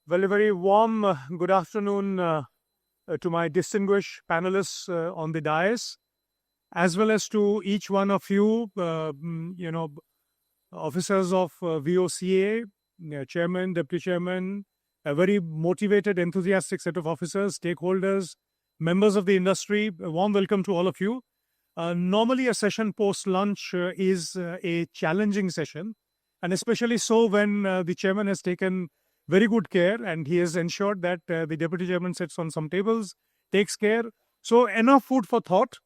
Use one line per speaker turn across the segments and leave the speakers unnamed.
Well, a very warm good afternoon to my distinguished panelists on the dais, as well as to each one of you, officers of VOCA, chairman, deputy chairman, a very motivated, enthusiastic set of officers, stakeholders, members of the industry. A warm welcome to all of you. Normally, a session post lunch is a challenging session, and especially so when the chairman has taken very good care and he has ensured that the deputy chairman sits on some tables, takes care. So, enough food for thought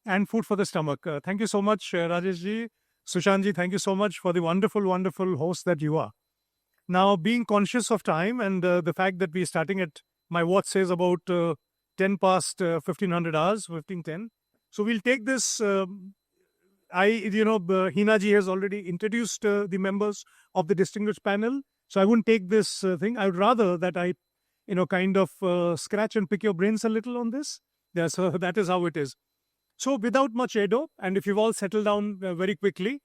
and food for the stomach. Thank you so much, Rajesh ji. Sushant ji, thank you so much for the wonderful, wonderful host that you are. Now, being conscious of time and the fact that we're starting at, my watch says about 10 past 1500 hours, 1510. So we'll take this. Hina ji has already introduced the members of the distinguished panel. So I wouldn't take this thing. I would rather that I, kind of scratch and pick your brains a little on this. Yeah, so that is how it is. So without much ado, and if you've all settled down very quickly,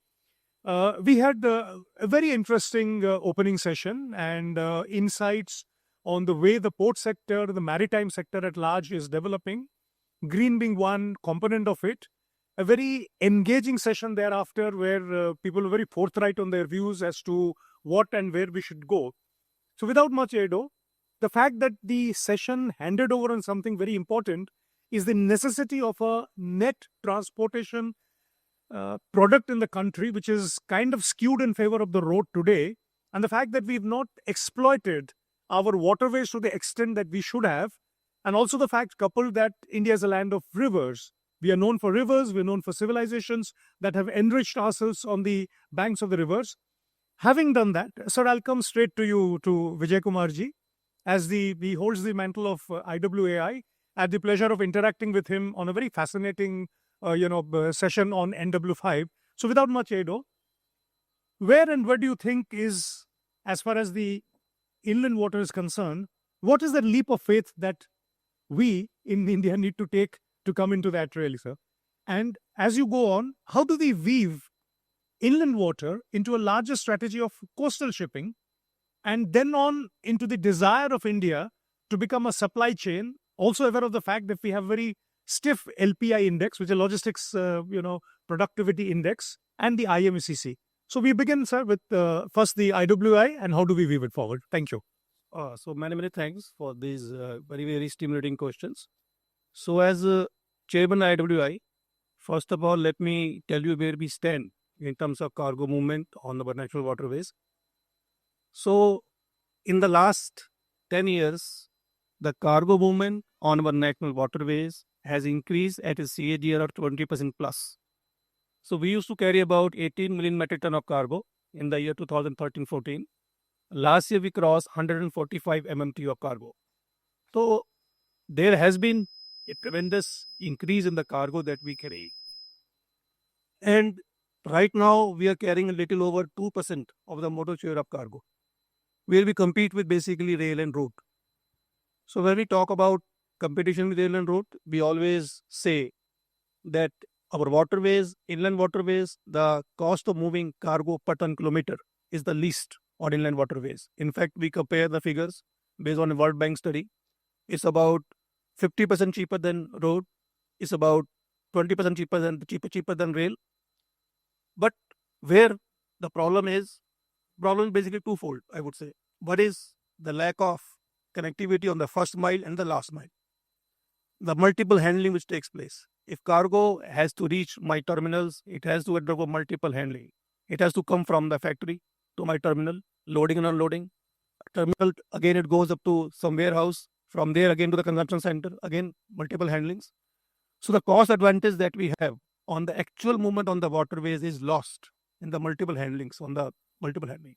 we had a very interesting opening session and insights on the way the port sector, the maritime sector at large is developing, green being one component of it. A very engaging session thereafter where people were very forthright on their views as to what and where we should go. So without much ado, the fact that the session handed over on something very important is the necessity of a net transportation product in the country, which is kind of skewed in favor of the road today, and the fact that we've not exploited our waterways to the extent that we should have, and also the fact coupled that India is a land of rivers. We are known for rivers, we're known for civilizations that have enriched ourselves on the banks of the rivers. Having done that, sir, I'll come straight to you, to Vijay Kumar ji, as he holds the mantle of IWAI. I had the pleasure of interacting with him on a very fascinating session on NW5. So without much ado, where do you think is, as far as the inland water is concerned, what is the leap of faith that we in India need to take to come into that really, sir? And as you go on, how do we weave inland water into a larger strategy of coastal shipping, and then on into the desire of India to become a supply chain, also aware of the fact that we have very stiff LPI index, which is logistics, productivity index, and the IMCC. So we begin, sir, with first the IWI and how do we weave it forward? Thank you.
So many thanks for these very, very stimulating questions. So as Chairman IWI, first of all, let me tell you where we stand in terms of cargo movement on our national waterways. So in the last 10 years, the cargo movement on our national waterways has increased at a CAGR of 20% plus. So we used to carry about 18 million metric ton of cargo in the year 2013-14. Last year we crossed 145 MMT of cargo. So there has been a tremendous increase in the cargo that we carry. And right now we are carrying a little over 2% of the motor share of cargo, where we compete with basically rail and road. So when we talk about competition with rail and road, we always say that our waterways, inland waterways, the cost of moving cargo per ton kilometer is the least on inland waterways. In fact, we compare the figures based on a World Bank study. It's about 50% cheaper than road. It's about 20% cheaper than rail. But where the problem is basically twofold, I would say. What is the lack of connectivity on the first mile and the last mile? The multiple handling which takes place. If cargo has to reach my terminals, it has to undergo multiple handling. It has to come from the factory to my terminal, loading and unloading. Terminal, again, it goes up to some warehouse. From there, again, to the consumption center. Again, multiple handlings. So the cost advantage that we have on the actual movement on the waterways is lost in the multiple handlings, on the multiple handling.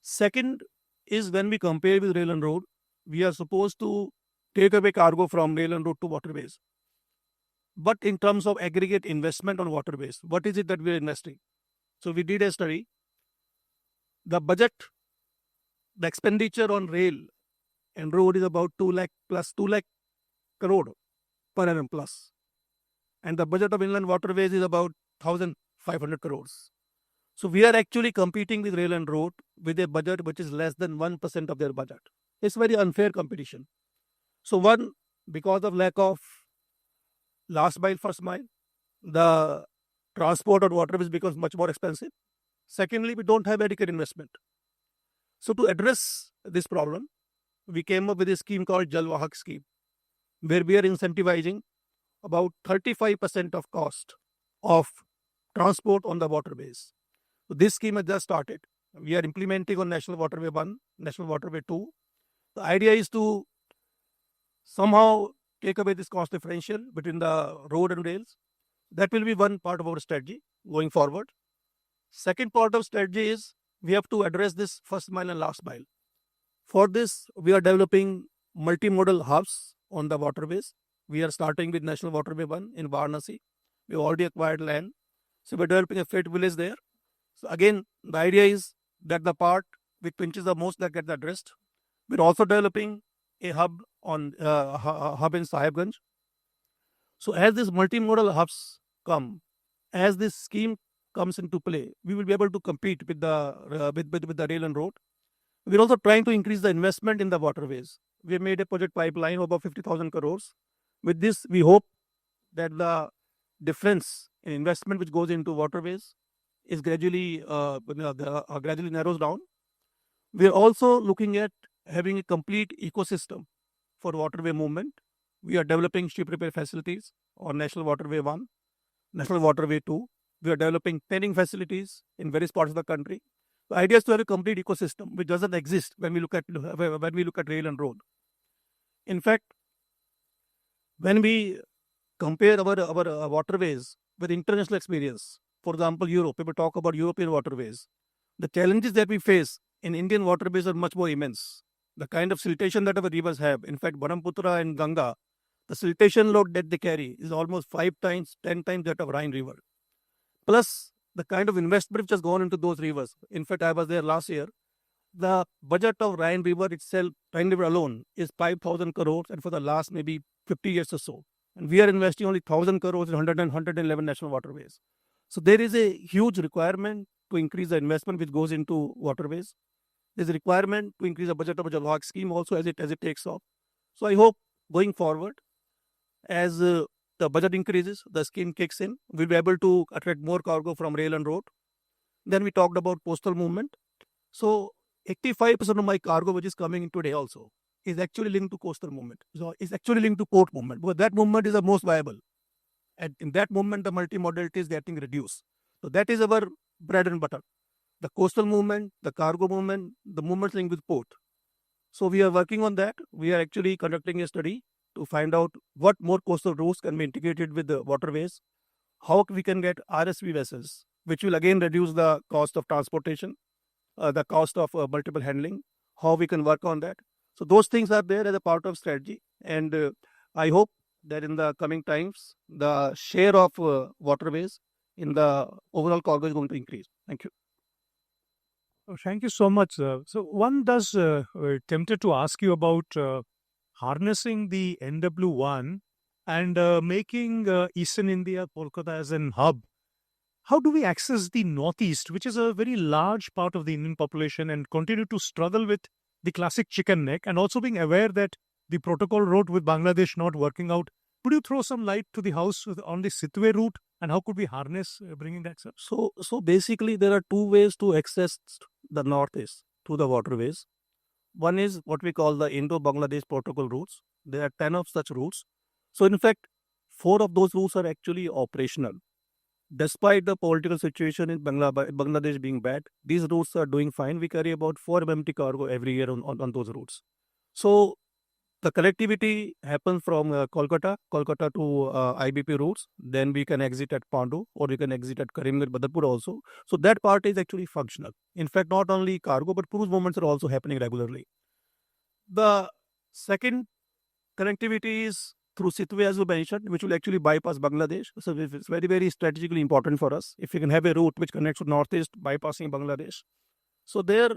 Second is when we compare with rail and road, we are supposed to take away cargo from rail and road to waterways. But in terms of aggregate investment on waterways, what is it that we are investing? So we did a study. The budget, the expenditure on rail and road is about 2 lakh plus 2 lakh crore per annum plus. And the budget of inland waterways is about 1,500 crores. So we are actually competing with rail and road with a budget which is less than 1% of their budget. It's very unfair competition. So one, because of lack of last mile, first mile, the transport on waterways becomes much more expensive. Secondly, we don't have adequate investment. So to address this problem, we came up with a scheme called Jal Vahak scheme, where we are incentivizing about 35% of cost of transport on the waterways. So this scheme has just started. We are implementing on National Waterway 1, National Waterway 2. The idea is to somehow take away this cost differential between the road and rails. That will be one part of our strategy going forward. Second part of strategy is we have to address this first mile and last mile. For this, we are developing multimodal hubs on the waterways. We are starting with National Waterway 1 in Varanasi. We already acquired land. So we're developing a freight village there. So again, the idea is that the part which pinches the most that gets addressed. We're also developing a hub on hub in Sahibganj. So as these multimodal hubs come, as this scheme comes into play, we will be able to compete with the rail and road. We're also trying to increase the investment in the waterways. We have made a project pipeline of about 50,000 crores. With this, we hope that the difference in investment which goes into waterways is gradually narrows down. We are also looking at having a complete ecosystem for waterway movement. We are developing ship repair facilities on National Waterway 1, National Waterway 2. We are developing training facilities in various parts of the country. The idea is to have a complete ecosystem which doesn't exist when we look at rail and road. In fact, when we compare our waterways with international experience, for example, Europe, people talk about European waterways. The challenges that we face in Indian waterways are much more immense. The kind of siltation that our rivers have, in fact, Brahmaputra and Ganga, the siltation load that they carry is almost 5 times, 10 times that of Rhine River. Plus, the kind of investment which has gone into those rivers. In fact, I was there last year. The budget of Rhine River itself, Rhine River alone, is 5,000 crores, and for the last maybe 50 years or so. And we are investing only 1,000 crores in 111 national waterways. So there is a huge requirement to increase the investment which goes into waterways. There's a requirement to increase the budget of the Jal Vahak scheme also as it takes off. So I hope going forward, as the budget increases, the scheme kicks in, we'll be able to attract more cargo from rail and road. Then we talked about postal movement. So 85% of my cargo which is coming in today also is actually linked to coastal movement. So it's actually linked to port movement because that movement is the most viable. And in that movement, the multimodality is getting reduced. So that is our bread and butter. The coastal movement, the cargo movement, the movements linked with port. So we are working on that. We are actually conducting a study to find out what more coastal routes can be integrated with the waterways, how we can get RSV vessels, which will again reduce the cost of transportation, the cost of multiple handling, how we can work on that. So those things are there as a part of strategy. And I hope that in the coming times, the share of waterways in the overall cargo is going to increase. Thank you.
Oh, thank you so much. So one does tempted to ask you about harnessing the NW1 and making Eastern India, Kolkata as an hub. How do we access the Northeast, which is a very large part of the Indian population, and continue to struggle with the classic chicken neck, and also being aware that the protocol route with Bangladesh not working out? Could you throw some light to the house on the Sitwe route, and how could we harness bringing that, sir?
So basically, there are two ways to access the Northeast through the waterways. One is what we call the Indo-Bangladesh protocol routes. There are 10 of such routes. So in fact, 4 of those routes are actually operational. Despite the political situation in Bangladesh being bad, these routes are doing fine. We carry about 4 MMT cargo every year on those routes. So the connectivity happens from Kolkata to IBP routes. Then we can exit at Pandu or we can exit at Karimganj, Badalpur also. So that part is actually functional. In fact, not only cargo, but cruise movements are also happening regularly. The second connectivity is through Sitwe, as you mentioned, which will actually bypass Bangladesh. So it's very, very strategically important for us if we can have a route which connects to Northeast bypassing Bangladesh. So there,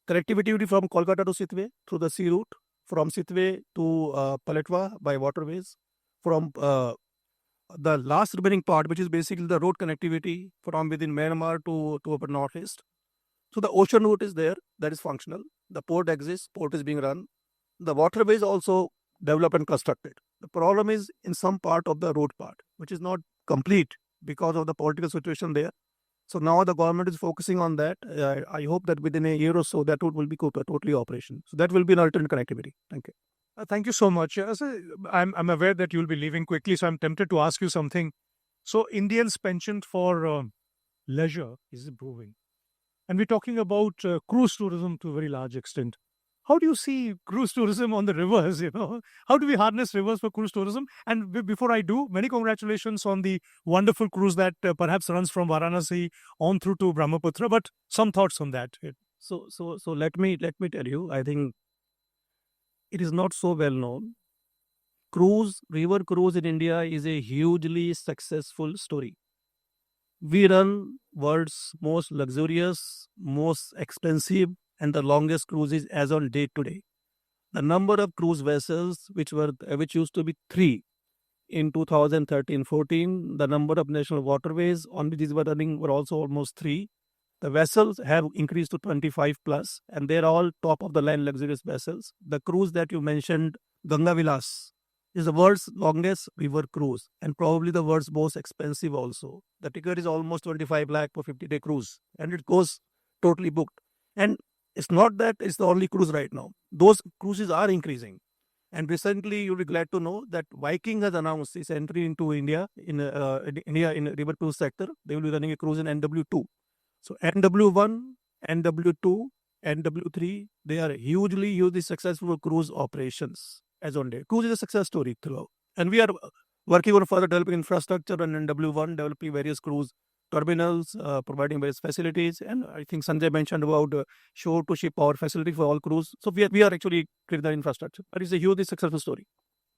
connectivity will be from Kolkata to Sitwe through the sea route, from Sitwe to Paletwa by waterways, from the last remaining part, which is basically the road connectivity from within Myanmar to upper Northeast. So the ocean route is there, that is functional. The port exists, port is being run. The waterways also developed and constructed. The problem is in some part of the road part, which is not complete because of the political situation there. So now the government is focusing on that. I hope that within a year or so, that road will be totally operational. So that will be an alternate connectivity. Thank you.
Thank you so much. So I'm aware that you'll be leaving quickly, so I'm tempted to ask you something. So Indians' penchant for leisure is improving, and we're talking about cruise tourism to a very large extent. How do you see cruise tourism on the rivers? How do we harness rivers for cruise tourism? And before I do, many congratulations on the wonderful cruise that perhaps runs from Varanasi on through to Brahmaputra. But some thoughts on that.
So let me tell you. I think it is not so well known. River cruise in India is a hugely successful story. We run world's most luxurious, most expensive, and the longest cruises as on date today. The number of cruise vessels, which used to be 3 in 2013-14, the number of national waterways on which these were running were also almost 3. The vessels have increased to 25 plus, and they're all top of the line luxurious vessels. The cruise that you mentioned, Ganga Vilas, is the world's longest river cruise and probably the world's most expensive also. The ticket is almost 25 lakh for 50-day cruise, and it goes totally booked. And it's not that it's the only cruise right now. Those cruises are increasing. And recently, you'll be glad to know that Viking has announced its entry into India in river cruise sector. They will be running a cruise in NW2. So NW1, NW2, NW3, they are hugely successful cruise operations as on date. Cruise is a success story throughout. And we are working on further developing infrastructure on NW1, developing various cruise terminals, providing various facilities. And I think Sanjay mentioned about shore-to-ship power facility for all cruise. So we are actually creating the infrastructure. But it's a hugely successful story.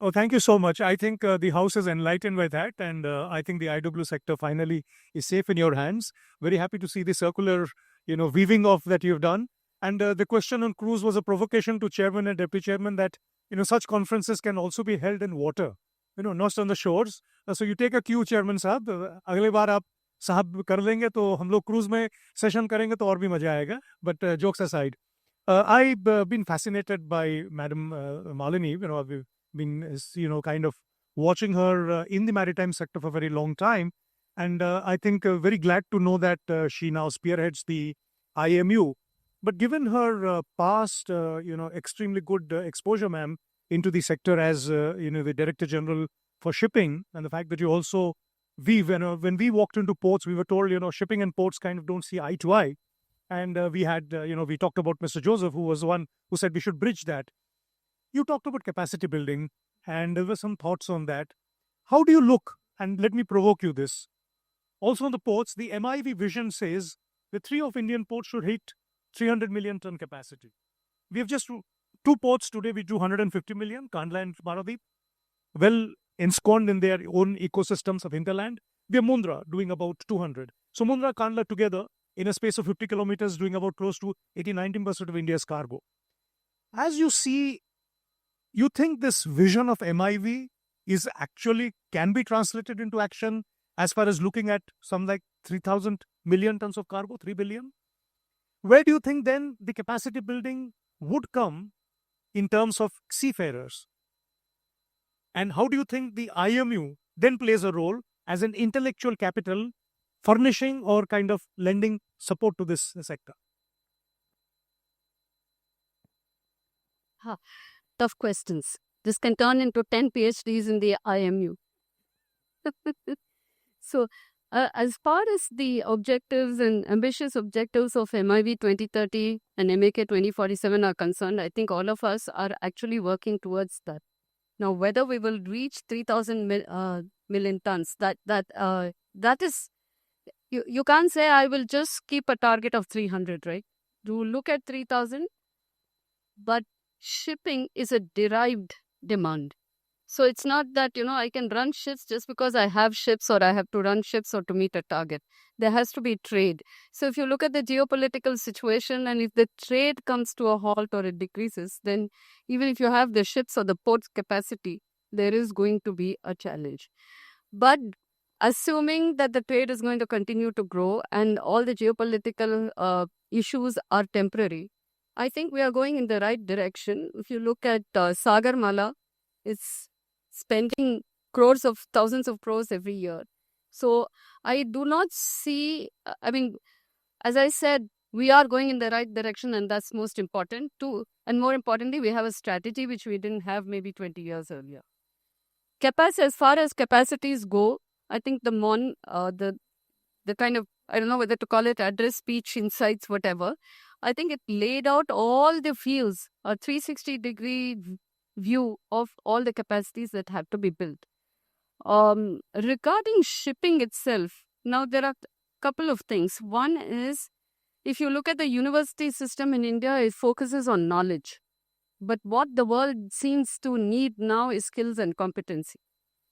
Oh, thank you so much. I think the house is enlightened by that, and I think the IW sector finally is safe in your hands. Very happy to see the circular, weaving of that you've done. And the question on cruise was a provocation to chairman and deputy chairman that such conferences can also be held in water, not on the shores. So you take a cue, Chairman साहब. अगले बार आप साहब कर लेंगे तो हम लोग cruise में session करेंगे तो और भी मजा आएगा. But jokes aside, I've been fascinated by Madam Malini. I've been kind of watching her in the maritime sector for a very long time, and I think very glad to know that she now spearheads the IMU. But given her past extremely good exposure, ma'am, into the sector as the Director General for shipping, and the fact that you also weave, when we walked into ports, we were told shipping and ports kind of don't see eye to eye, and we had we talked about Mr. Joseph, who was the one who said we should bridge that. You talked about capacity building, and there were some thoughts on that. How do you look? And let me provoke you this. Also on the ports, the MIV vision says the 3 of Indian ports should hit 300 million ton capacity. We have just 2 ports today which do 150 million, Kandla and Paradip, well ensconced in their own ecosystems of hinterland. We have Mundra doing about 200. So Mundra, Kandla together in a space of 50 kilometers doing about close to 80-90% of India's cargo. As you see, you think this vision of MIV is actually can be translated into action as far as looking at some like 3,000 million tons of cargo, 3 billion? Where do you think then the capacity building would come in terms of seafarers? And how do you think the IMU then plays a role as an intellectual capital furnishing or kind of lending support to this sector?
Tough questions. This can turn into 10 PhDs in the IMU. So, as far as the objectives and ambitious objectives of MIV 2030 and MAK 2047 are concerned, I think all of us are actually working towards that. Now, whether we will reach 3,000 million tons, that is, you can't say I will just keep a target of 300, right? Do look at 3,000, but shipping is a derived demand. So it's not that, I can run ships just because I have ships or I have to run ships or to meet a target. There has to be trade. So if you look at the geopolitical situation and if the trade comes to a halt or it decreases, then even if you have the ships or the ports capacity, there is going to be a challenge. But assuming that the trade is going to continue to grow and all the geopolitical issues are temporary, I think we are going in the right direction. If you look at Sagarmala, it's spending crores of thousands of crores every year. So I do not see, I mean, as I said, we are going in the right direction, and that's most important too. And more importantly, we have a strategy which we didn't have maybe 20 years earlier. Capacity, as far as capacities go, I think the kind of, I don't know whether to call it address, speech, insights, whatever. I think it laid out all the fields, a 360-degree view of all the capacities that have to be built. Regarding shipping itself, now there are a couple of things. One is, if you look at the university system in India, it focuses on knowledge. But what the world seems to need now is skills and competency.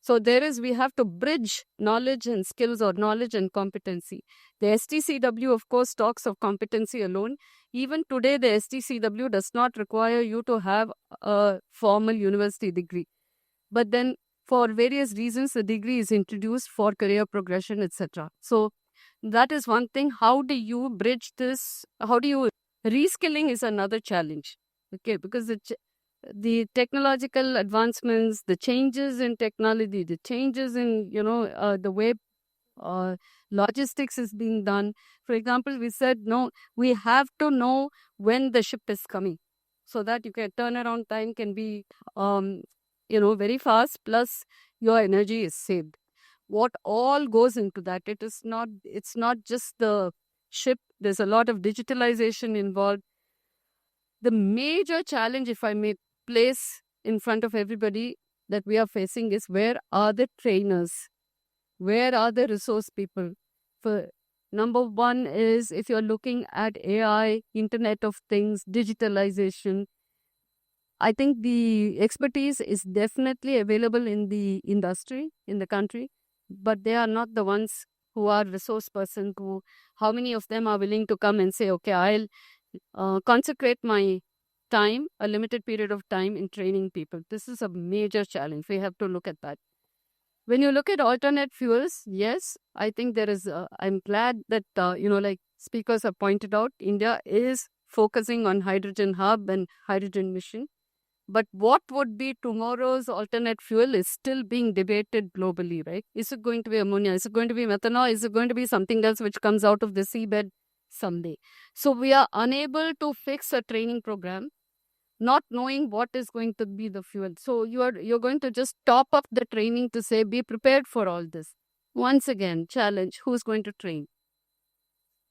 So we have to bridge knowledge and skills, or knowledge and competency. The STCW, of course, talks of competency alone. Even today, the STCW does not require you to have a formal university degree. But then, for various reasons, the degree is introduced for career progression, etc. So that is one thing. How do you bridge this? Reskilling is another challenge. Okay, because the technological advancements, the changes in technology, the changes in, the way logistics is being done. For example, we said, no, we have to know when the ship is coming, so that you can turnaround time can be, very fast, plus your energy is saved. What all goes into that? It's not just the ship. There's a lot of digitalization involved. The major challenge, if I may place in front of everybody, that we are facing is, where are the trainers? Where are the resource people? For number one is, if you're looking at AI, Internet of Things, digitalization, I think the expertise is definitely available in the industry, in the country, but they are not the ones who are resource person. How many of them are willing to come and say, okay, I'll consecrate my time, a limited period of time, in training people? This is a major challenge. We have to look at that. When you look at alternate fuels, yes, I think there is, I'm glad that, like speakers have pointed out, India is focusing on hydrogen hub and hydrogen mission. But what would be tomorrow's alternate fuel is still being debated globally, right? Is it going to be ammonia? Is it going to be methanol? Is it going to be something else which comes out of the seabed someday? So we are unable to fix a training program, not knowing what is going to be the fuel. So you're going to just top up the training to say, be prepared for all this. Once again, challenge, who's going to train?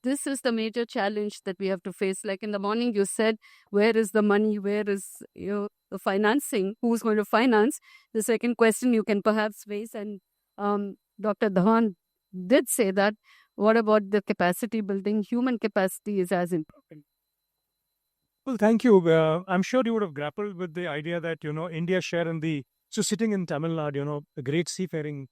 This is the major challenge that we have to face. Like in the morning, you said, where is the money? Where is the financing? Who's going to finance? The second question you can perhaps raise, and Dr. Dhawan did say that, what about the capacity building? Human capacity is as important.
Well, thank you. I'm sure you would have grappled with the idea that, India share in so sitting in Tamil Nadu, a great seafaring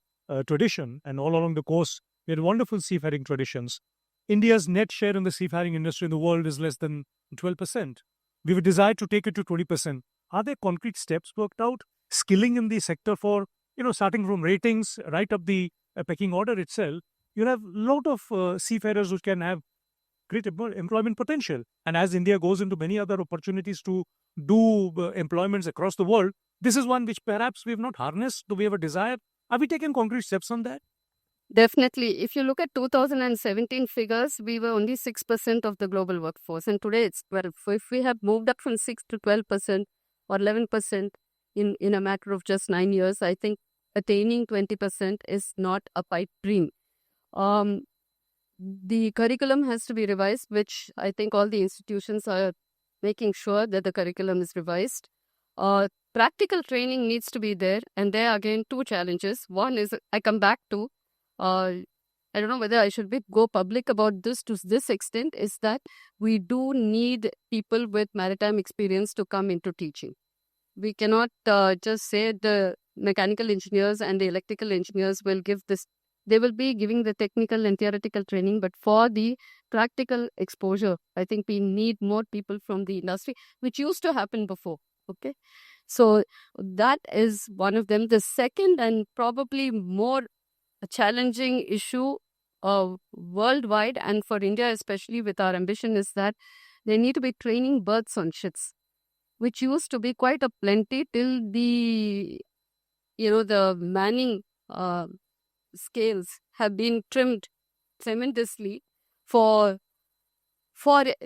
tradition, and all along the coast, we had wonderful seafaring traditions. India's net share in the seafaring industry in the world is less than 12%. We would desire to take it to 20%. Are there concrete steps worked out? Skilling in the sector for, starting from ratings right up the pecking order itself. You have a lot of seafarers who can have great employment potential. And as India goes into many other opportunities to do employments across the world, this is one which perhaps we have not harnessed. Do we have a desire? Have we taken concrete steps on that?
Definitely. If you look at 2017 figures, we were only 6% of the global workforce, and today it's 12%. So if we have moved up from 6 to 12% or 11% in a matter of just 9 years, I think attaining 20% is not a pipe dream. The curriculum has to be revised, which I think all the institutions are making sure that the curriculum is revised. Practical training needs to be there, and there are again two challenges. One is, I come back to, I don't know whether I should go public about this to this extent, is that we do need people with maritime experience to come into teaching. We cannot just say the mechanical engineers and the electrical engineers will give this. They will be giving the technical and theoretical training, but for the practical exposure, I think we need more people from the industry, which used to happen before. Okay. So that is one of them. The second, and probably more challenging issue worldwide, and for India especially with our ambition, is that there need to be training berths on ships, which used to be quite a plenty till the the manning scales have been trimmed tremendously for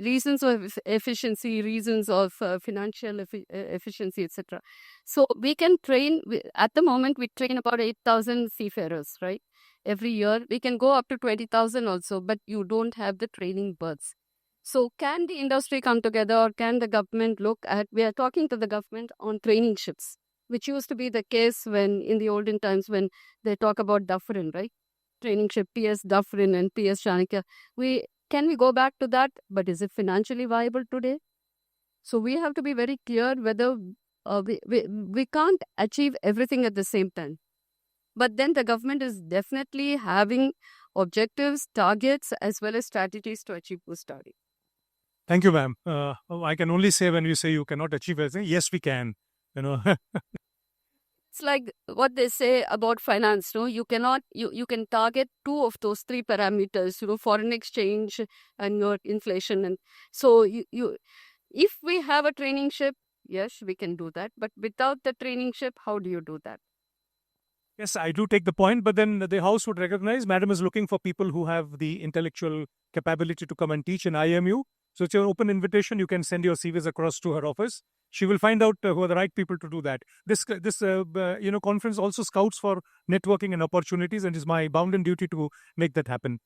reasons of efficiency, reasons of financial efficiency, etc. So we can train, at the moment we train about 8,000 seafarers, right? Every year we can go up to 20,000 also, but you don't have the training berths. So can the industry come together, or can the government look at, we are talking to the government on training ships, which used to be the case when in the olden times when they talk about Dufferin, right? Training ship PS Dufferin and PS Chanakya. Can we go back to that? But is it financially viable today? So we have to be very clear whether we can't achieve everything at the same time. But then the government is definitely having objectives, targets, as well as strategies to achieve those targets.
Thank you, ma'am. I can only say when you say you cannot achieve everything, yes, we can.
It's like what they say about finance, no? You cannot, you can target two of those three parameters, foreign exchange and your inflation. And so if we have a training ship, yes, we can do that. But without the training ship, how do you do that?
Yes, I do take the point, but then the House would recognize Madam is looking for people who have the intellectual capability to come and teach in IMU. So it's an open invitation. You can send your CVs across to her office. She will find out who are the right people to do that. This conference also scouts for networking and opportunities, and it's my bounden duty to make that happen.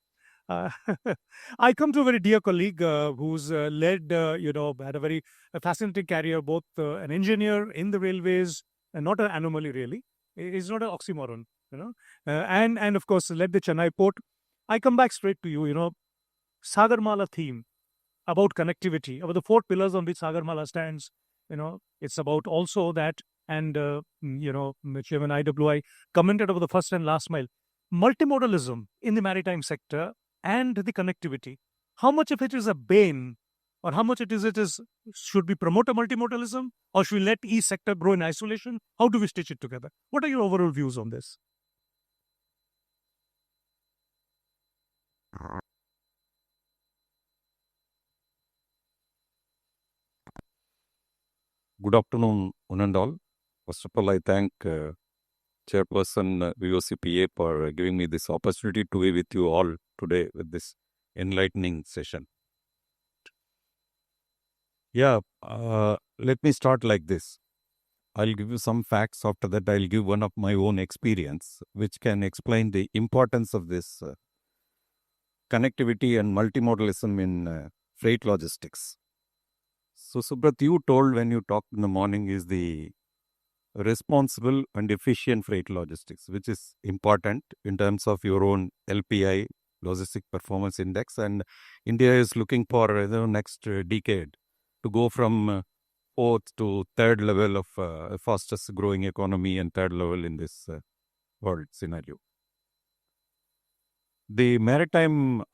I come to a very dear colleague who's led, had a very fascinating career, both an engineer in the railways, and not an anomaly really. It's not an oxymoron, and of course led the Chennai port. I come back straight to you, Sagarmala theme about connectivity, about the four pillars on which Sagarmala stands. It's about also that, and Chairman IWI commented about the first and last mile. Multimodalism in the maritime sector and the connectivity. How much of it is a bane, or how much it is should we promote a multimodalism, or should we let each sector grow in isolation? How do we stitch it together? What are your overall views on this?
Good afternoon, one and all. First of all, I thank Chairperson VOCPA for giving me this opportunity to be with you all today with this enlightening session. Yeah, let me start like this. I'll give you some facts. After that, I'll give one of my own experience, which can explain the importance of this connectivity and multimodalism in freight logistics. So, Subrat, you told when you talked in the morning is the responsible and efficient freight logistics, which is important in terms of your own LPI, Logistic Performance Index, and India is looking for the next decade to go from fourth to third level of fastest growing economy and third level in this world scenario. The maritime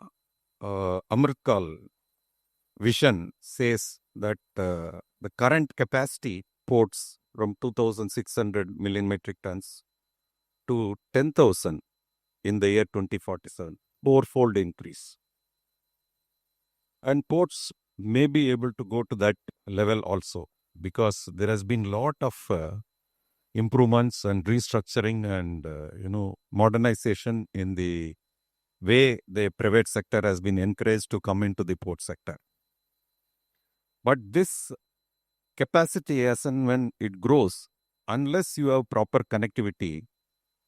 Amritkal vision says that the current capacity ports from 2,600 million metric tons to 10,000 in the year 2047, fourfold increase. And ports may be able to go to that level also, because there has been a lot of improvements and restructuring and modernization in the way the private sector has been encouraged to come into the port sector. But this capacity, as and when it grows, unless you have proper connectivity,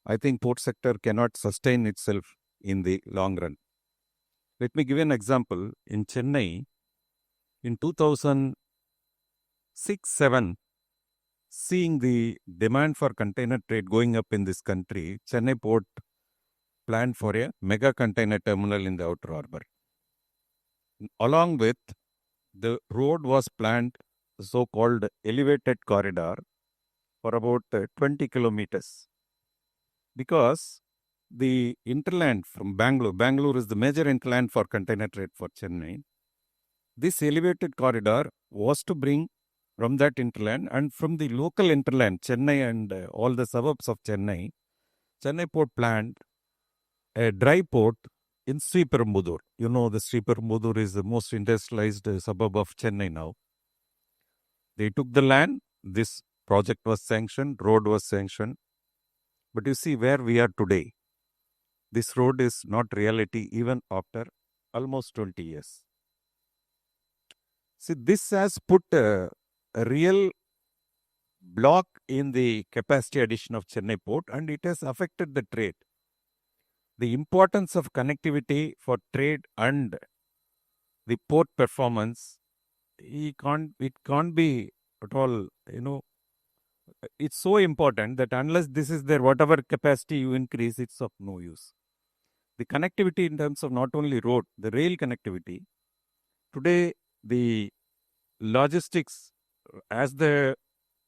I think port sector cannot sustain itself in the long run. Let me give you an example. In Chennai, in 2006-07, seeing the demand for container trade going up in this country, Chennai port planned for a mega container terminal in the outer harbor. Along with the road was planned, so-called elevated corridor, for about 20 kilometers. Because the interland from Bangalore is the major interland for container trade for Chennai. This elevated corridor was to bring from that interland and from the local interland, Chennai and all the suburbs of Chennai, Chennai port planned a dry port in Sriperumbudur. You know, the Sriperumbudur is the most industrialized suburb of Chennai now. They took the land, this project was sanctioned, road was sanctioned. But you see where we are today. This road is not reality even after almost 20 years. See, this has put a real block in the capacity addition of Chennai port, and it has affected the trade. The importance of connectivity for trade and the port performance, it can't be at all, it's so important that unless this is there, whatever capacity you increase, it's of no use. The connectivity in terms of not only road, the rail connectivity. Today, the logistics, as the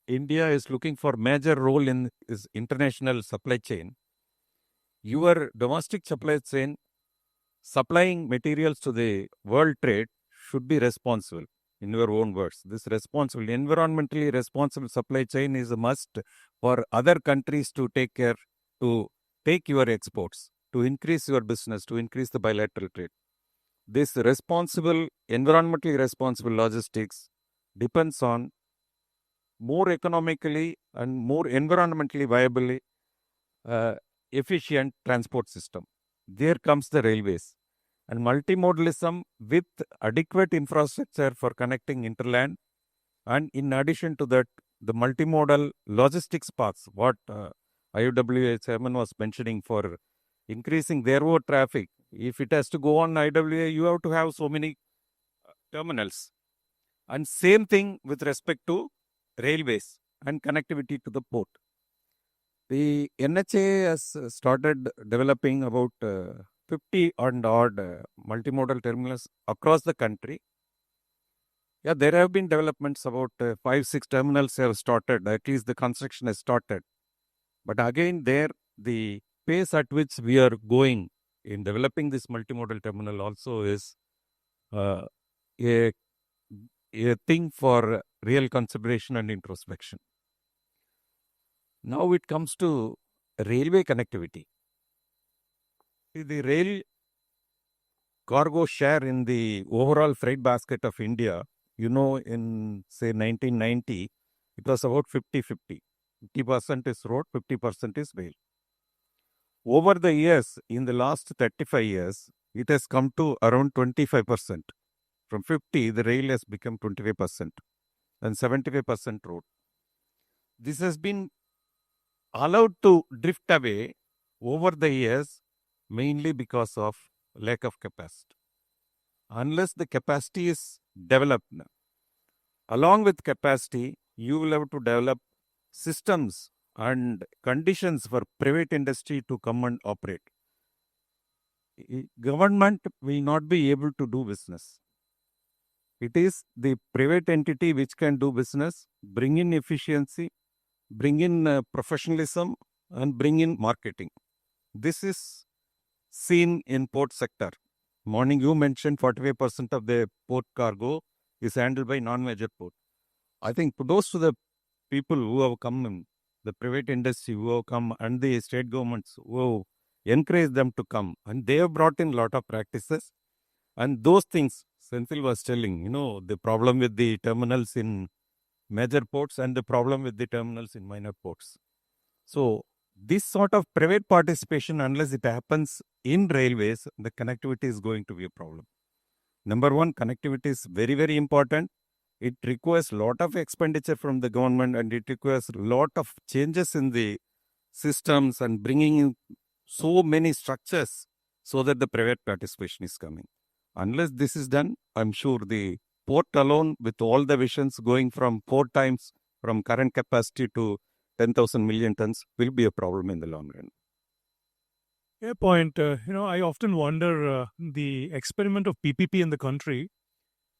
India is looking for major role in its international supply chain, your domestic supply chain supplying materials to the world trade should be responsible. In your own words, this responsible, environmentally responsible supply chain is a must for other countries to take care, to take your exports, to increase your business, to increase the bilateral trade. This responsible, environmentally responsible logistics depends on more economically and more environmentally viably efficient transport system. There comes the railways. And multimodalism with adequate infrastructure for connecting interland, and in addition to that, the multimodal logistics paths, what IWA chairman was mentioning for increasing their road traffic. If it has to go on IWA, you have to have so many terminals. And same thing with respect to railways and connectivity to the port. The NHA has started developing about 50 and odd multimodal terminals across the country. Yeah, there have been developments about 5-6 terminals have started, at least the construction has started. But again, there, the pace at which we are going in developing this multimodal terminal also is a thing for real consideration and introspection. Now it comes to railway connectivity. The rail cargo share in the overall freight basket of India, in say 1990, it was about 50-50. 50% is road, 50% is rail. Over the years, in the last 35 years, it has come to around 25%. From 50, the rail has become 25% and 75% road. This has been allowed to drift away over the years, mainly because of lack of capacity. Unless the capacity is developed, along with capacity, you will have to develop systems and conditions for private industry to come and operate. Government will not be able to do business. It is the private entity which can do business, bring in efficiency, bring in professionalism, and bring in marketing. This is seen in port sector. Morning you mentioned 45% of the port cargo is handled by non-major port. I think those to the people who have come in, the private industry who have come, and the state governments who have encouraged them to come, and they have brought in a lot of practices. And those things, Senthil was telling, the problem with the terminals in major ports and the problem with the terminals in minor ports. So this sort of private participation, unless it happens in railways, the connectivity is going to be a problem. Number one, connectivity is very, very important. It requires a lot of expenditure from the government, and it requires a lot of changes in the systems and bringing in so many structures so that the private participation is coming. Unless this is done, I'm sure the port alone, with all the visions going from 4 times from current capacity to 10,000 million tons, will be a problem in the long run.
Fair point. I often wonder the experiment of PPP in the country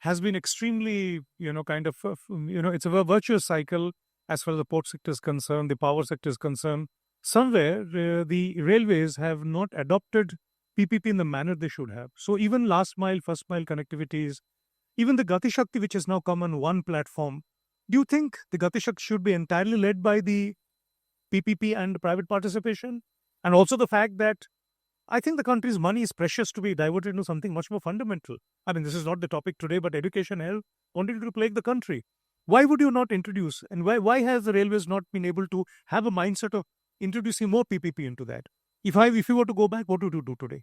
has been extremely, it's a virtuous cycle as far as the port sector is concerned, the power sector is concerned. Somewhere, the railways have not adopted PPP in the manner they should have. So even last mile, first mile connectivities, even the Gati Shakti, which has now come on one platform, do you think the Gati Shakti should be entirely led by the PPP and private participation? And also the fact that I think the country's money is precious to be diverted into something much more fundamental. I mean, this is not the topic today, but education, health, continue to plague the country. Why would you not introduce, and why has the railways not been able to have a mindset of introducing more PPP into that? If you were to go back, what would you do today?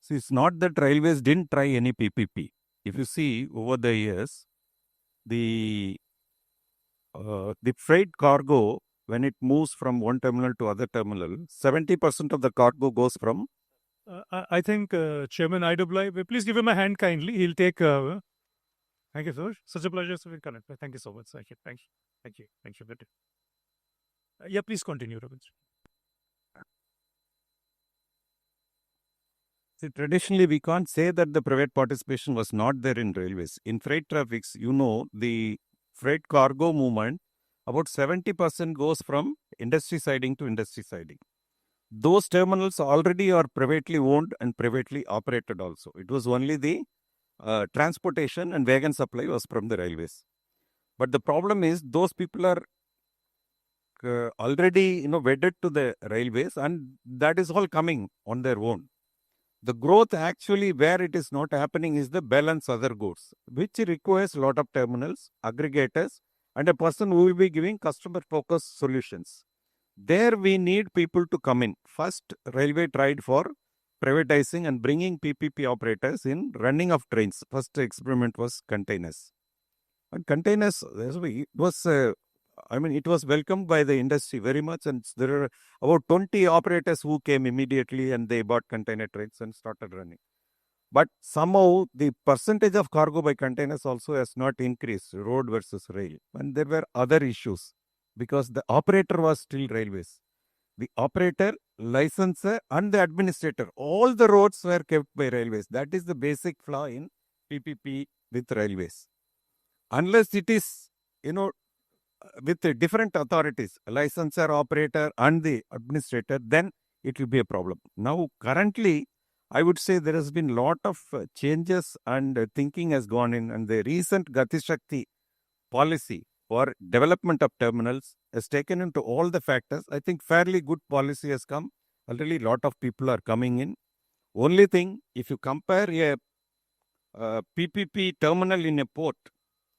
See, it's not that railways didn't try any PPP. If you see over the years, the freight cargo, when it moves from one terminal to other terminal, 70% of the cargo goes from.
I think Chairman IWI, please give him a hand kindly. He'll take. Thank you, sir. Such a pleasure to be connected. Thank you so much. Thank you. Thank you. Thank you. Thank you. Yeah, please continue, Ravindra.
See, traditionally, we can't say that the private participation was not there in railways. In freight traffics, the freight cargo movement, about 70% goes from industry siding to industry siding. Those terminals already are privately owned and privately operated also. It was only the transportation and wagon supply was from the railways. But the problem is those people are already wedded to the railways, and that is all coming on their own. The growth actually where it is not happening is the balance other goods, which requires a lot of terminals, aggregators, and a person who will be giving customer focused solutions. There we need people to come in. First, railway tried for privatizing and bringing PPP operators in running of trains. First experiment was containers. And containers, it was welcomed by the industry very much, and there are about 20 operators who came immediately and they bought container trains and started running. But somehow the percentage of cargo by containers also has not increased, road versus rail. And there were other issues because the operator was still railways. The operator, licensor and the administrator, all the roads were kept by railways. That is the basic flaw in PPP with railways. Unless it is, with the different authorities, licensor, operator and the administrator, then it will be a problem. Now, currently, I would say there has been a lot of changes and thinking has gone in, and the recent Gati Shakti policy for development of terminals has taken into all the factors. I think fairly good policy has come. Already a lot of people are coming in. Only thing, if you compare a PPP terminal in a port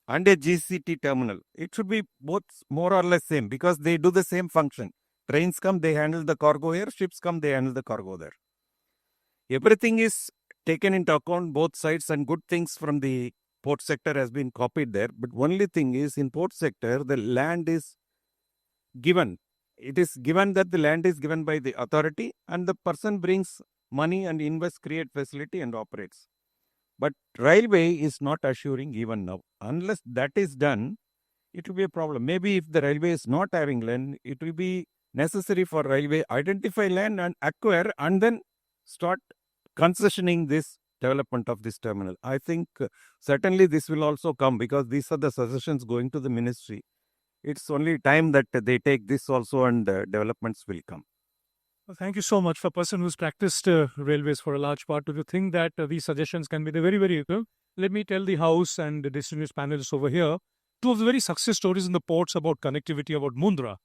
and a GCT terminal, it should be both more or less same because they do the same function. Trains come, they handle the cargo here. Ships come, they handle the cargo there. Everything is taken into account, both sides, and good things from the port sector has been copied there. But only thing is, in port sector, the land is given. It is given that the land is given by the authority and the person brings money and invests, create facility and operates. But railway is not assuring even now. Unless that is done, it will be a problem. Maybe if the railway is not having land, it will be necessary for railway identify land and acquire and then start concessioning this development of this terminal. I think certainly this will also come because these are the suggestions going to the ministry. It's only time that they take this also and developments will come.
Well, thank you so much for a person who's practiced railways for a large part. Do you think that these suggestions can be very, very good? Let me tell the House and the distinguished panelists over here two of the very success stories in the ports about connectivity about Mundra.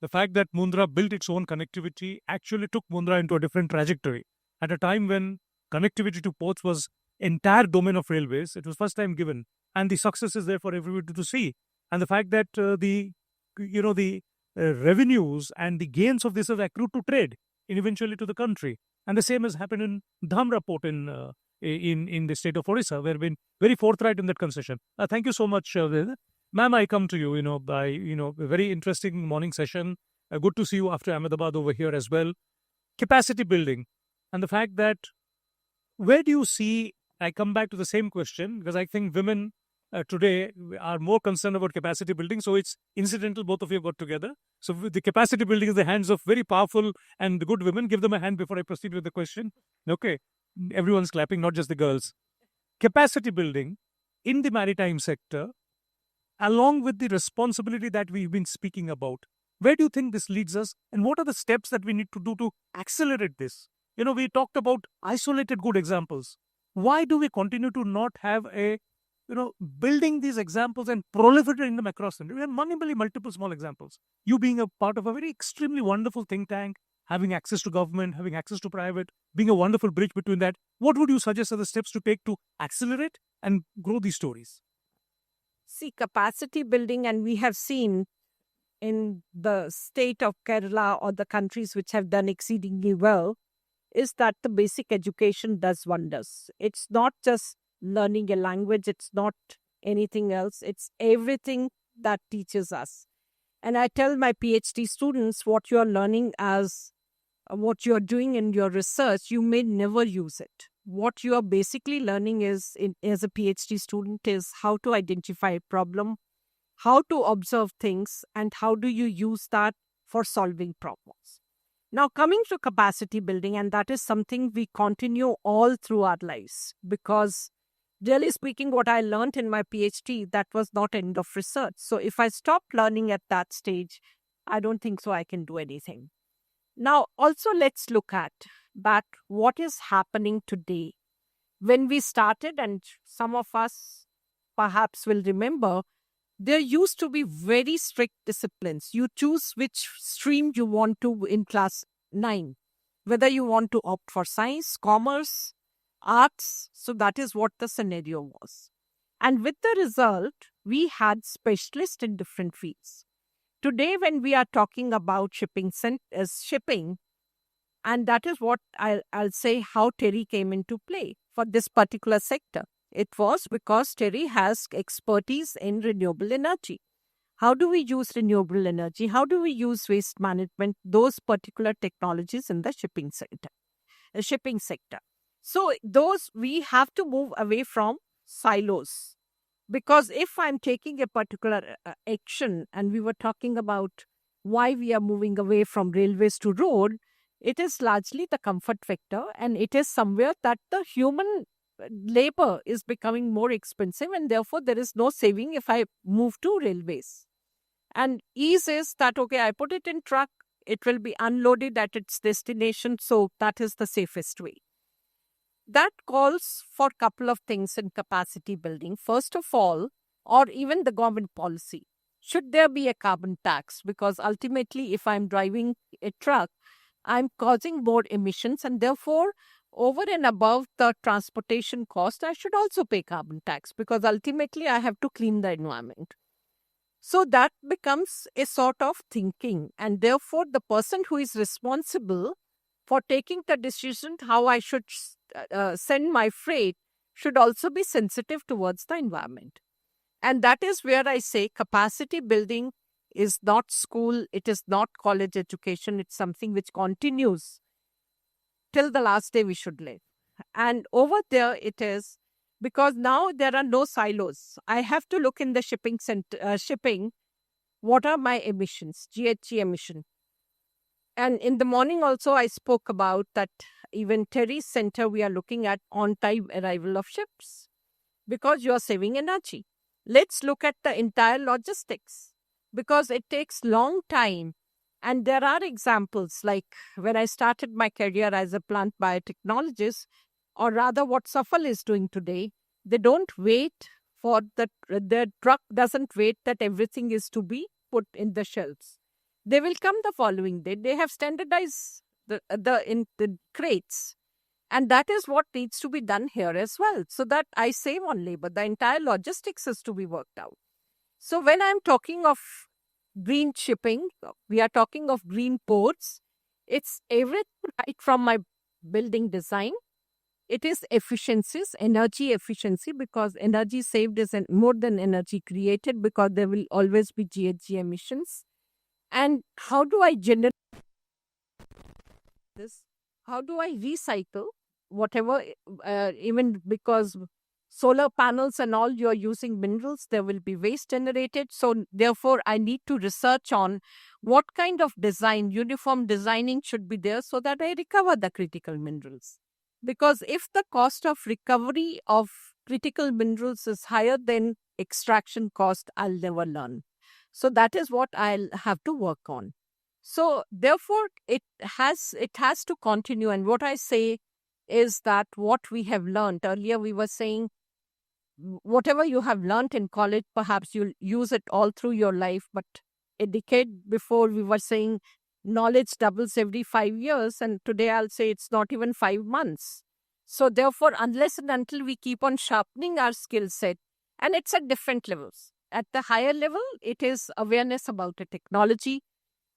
The fact that Mundra built its own connectivity actually took Mundra into a different trajectory. At a time when connectivity to ports was entire domain of railways, it was first time given, and the success is there for everybody to see. And the fact that the revenues and the gains of this have accrued to trade and eventually to the country. And the same has happened in Dhamra port in the state of Orissa, where we've been very forthright in that concession. Thank you so much, ma'am. I come to you, by a very interesting morning session. Good to see you after Ahmedabad over here as well. Capacity building, and the fact that where do you see? I come back to the same question because I think women today are more concerned about capacity building. So it's incidental, both of you got together. So the capacity building is the hands of very powerful and good women. Give them a hand before I proceed with the question. Okay. Everyone's clapping, not just the girls. Capacity building in the maritime sector, along with the responsibility that we've been speaking about. Where do you think this leads us? And what are the steps that we need to do to accelerate this? We talked about isolated good examples. Why do we continue to not have building these examples and proliferating them across India? We have multiple small examples. You being a part of a very extremely wonderful think tank, having access to government, having access to private, being a wonderful bridge between that. What would you suggest are the steps to take to accelerate and grow these stories?
See, capacity building, and we have seen in the state of Kerala or the countries which have done exceedingly well, is that the basic education does wonders. It's not just learning a language, it's not anything else, it's everything that teaches us. And I tell my PhD students, what you are learning as what you are doing in your research, you may never use it. What you are basically learning is, as a PhD student, is how to identify a problem, how to observe things, and how do you use that for solving problems. Now, coming to capacity building, and that is something we continue all through our lives, because really speaking, what I learned in my PhD, that was not end of research. So if I stop learning at that stage, I don't think so I can do anything. Now, also let's look at that what is happening today. When we started, and some of us perhaps will remember, there used to be very strict disciplines. You choose which stream you want to in class 9, whether you want to opt for science, commerce, arts. So that is what the scenario was. And with the result, we had specialists in different fields. Today, when we are talking about shipping, and that is what I'll say how TERI came into play for this particular sector. It was because TERI has expertise in renewable energy. How do we use renewable energy? How do we use waste management? Those particular technologies in the shipping sector. So those we have to move away from silos. Because if I'm taking a particular action, and we were talking about why we are moving away from railways to road, it is largely the comfort factor, and it is somewhere that the human labor is becoming more expensive, and therefore there is no saving if I move to railways. And ease is that, okay, I put it in truck, it will be unloaded at its destination, so that is the safest way. That calls for a couple of things in capacity building. First of all, or even the government policy, should there be a carbon tax? Because ultimately, if I'm driving a truck, I'm causing more emissions, and therefore, over and above the transportation cost, I should also pay carbon tax, because ultimately I have to clean the environment. So that becomes a sort of thinking, and therefore the person who is responsible for taking the decision how I should send my freight should also be sensitive towards the environment. And that is where I say capacity building is not school, it is not college education, it's something which continues till the last day we should live. And over there it is, because now there are no silos. I have to look in the shipping, what are my emissions, GHG emission. And in the morning also I spoke about that even TERI Center, we are looking at on-time arrival of ships, because you are saving energy. Let's look at the entire logistics, because it takes long time. And there are examples like when I started my career as a plant biotechnologist, or rather what Safal is doing today, they don't wait for the truck doesn't wait that everything is to be put in the shelves. They will come the following day. They have standardized the crates. And that is what needs to be done here as well, so that I save on labor. The entire logistics is to be worked out. So when I'm talking of green shipping, we are talking of green ports. It's everything right from my building design. It is efficiencies, energy efficiency, because energy saved is more than energy created, because there will always be GHG emissions. And how do I generate this? How do I recycle whatever, even because solar panels and all, you're using minerals, there will be waste generated. So therefore, I need to research on what kind of design, uniform designing should be there so that I recover the critical minerals. Because if the cost of recovery of critical minerals is higher than extraction cost, I'll never learn. So that is what I'll have to work on. So therefore, it has to continue. And what I say is that what we have learned earlier, we were saying, whatever you have learned in college, perhaps you'll use it all through your life. But a decade before, we were saying knowledge doubles every 5 years, and today I'll say it's not even 5 months. So therefore, unless and until we keep on sharpening our skill set, and it's at different levels. At the higher level, it is awareness about the technology,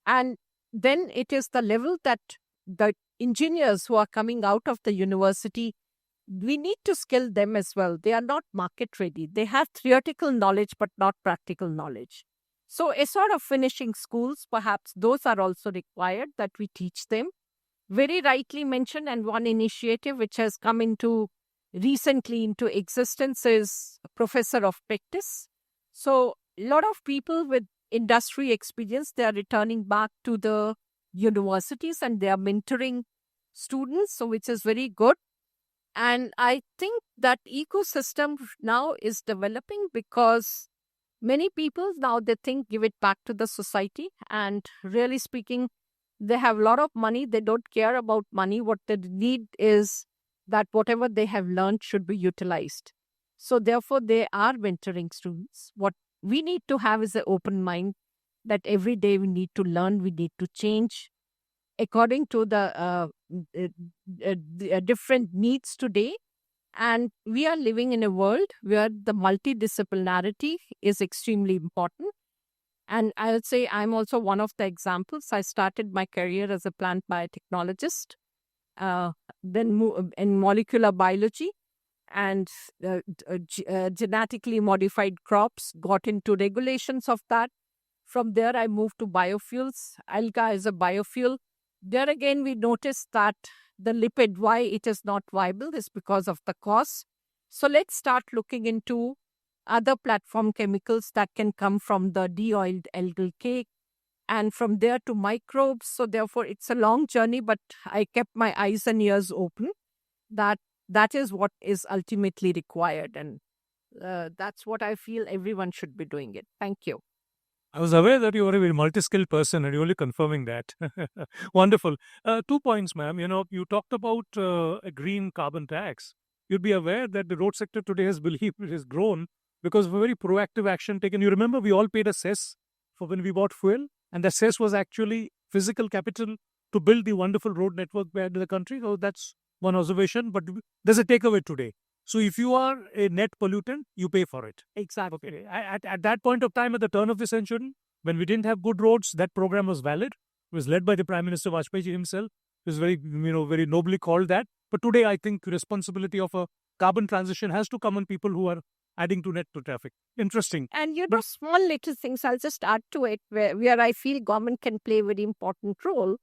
and then it is the level that the engineers who are coming out of the university, we need to skill them as well. They are not market ready. They have theoretical knowledge but not practical knowledge. So a sort of finishing schools, perhaps those are also required that we teach them. Very rightly mentioned, and one initiative which has come recently into existence is Professor of Practice. So a lot of people with industry experience, they are returning back to the universities and they are mentoring students, so which is very good. And I think that ecosystem now is developing because many people now they think give it back to the society, and really speaking, they have a lot of money. They don't care about money. What they need is that whatever they have learned should be utilized. So therefore, they are mentoring students. What we need to have is an open mind that every day we need to learn, we need to change according to the different needs today. And we are living in a world where the multidisciplinarity is extremely important. And I would say I'm also one of the examples. I started my career as a plant biotechnologist, then in molecular biology, and genetically modified crops, got into regulations of that. From there, I moved to biofuels. Alga is a biofuel. There again, we noticed that the lipid, why it is not viable, is because of the cost. So let's start looking into other platform chemicals that can come from the de-oiled algal cake, and from there to microbes. So therefore, it's a long journey, but I kept my eyes and ears open. That is what is ultimately required, and that's what I feel everyone should be doing it. Thank you.
I was aware that you were a very multi-skilled person, and you're only confirming that. Wonderful. 2 points, ma'am. You talked about a green carbon tax. You'd be aware that the road sector today has grown because of a very proactive action taken. You remember we all paid a cess for when we bought fuel, and the cess was actually physical capital to build the wonderful road network we had in the country. So that's one observation, but there's a takeaway today. So if you are a net pollutant, you pay for it.
Exactly.
Okay. At that point of time, at the turn of the century, when we didn't have good roads, that program was valid. It was led by the Prime Minister Vajpayee ji himself. It was very nobly called that. But today, I think responsibility of a carbon transition has to come on people who are adding to net to traffic. Interesting.
And small little things, I'll just add to it, where I feel government can play a very important role.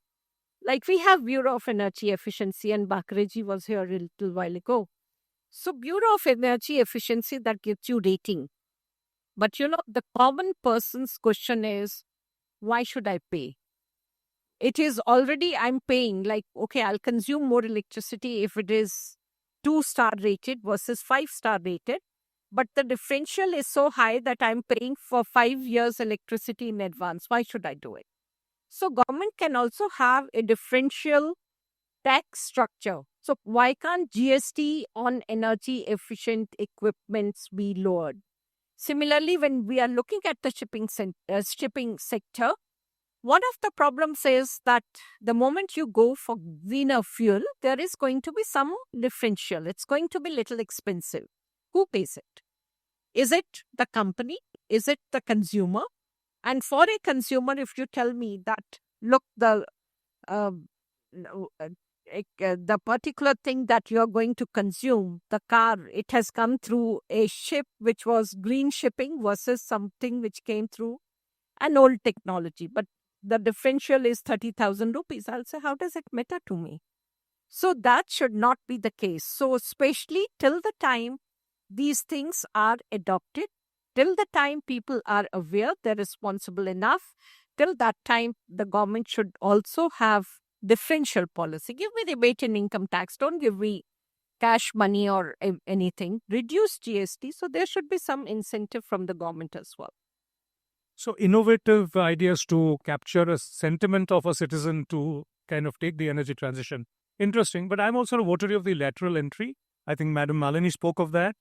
Like we have Bureau of Energy Efficiency, and Bakreji was here a little while ago. So Bureau of Energy Efficiency, that gives you rating. But the common person's question is, why should I pay? It is already, I'm paying, like, okay, I'll consume more electricity if it is 2-star rated versus 5-star rated. But the differential is so high that I'm paying for 5 years electricity in advance. Why should I do it? So government can also have a differential tax structure. So why can't GST on energy efficient equipments be lowered? Similarly, when we are looking at the shipping sector, one of the problems is that the moment you go for greener fuel, there is going to be some differential. It's going to be little expensive. Who pays it? Is it the company? Is it the consumer? And for a consumer, if you tell me that, look, the particular thing that you're going to consume, the car, it has come through a ship which was green shipping versus something which came through an old technology. But the differential is 30,000 rupees. I'll say, how does it matter to me? So that should not be the case. So especially till the time these things are adopted, till the time people are aware, they're responsible enough, till that time the government should also have differential policy. Give me rebate in income tax. Don't give me cash money or anything. Reduce GST. So there should be some incentive from the government as well.
So innovative ideas to capture a sentiment of a citizen to kind of take the energy transition. Interesting. But I'm also a votary of the lateral entry. I think Madam Malini spoke of that.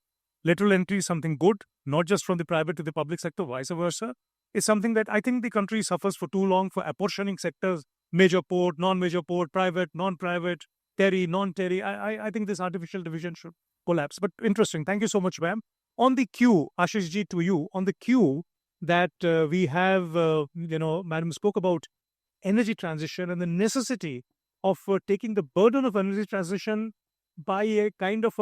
Lateral entry is something good, not just from the private to the public sector, vice versa. It's something that I think the country suffers for too long for apportioning sectors major port, non-major port, private, non-private, Terry, non-Terry. I think this artificial division should collapse. But interesting. Thank you so much, ma'am. On the queue, Ashish ji, to you, on the queue that we have, Madam spoke about energy transition and the necessity of taking the burden of energy transition by a kind of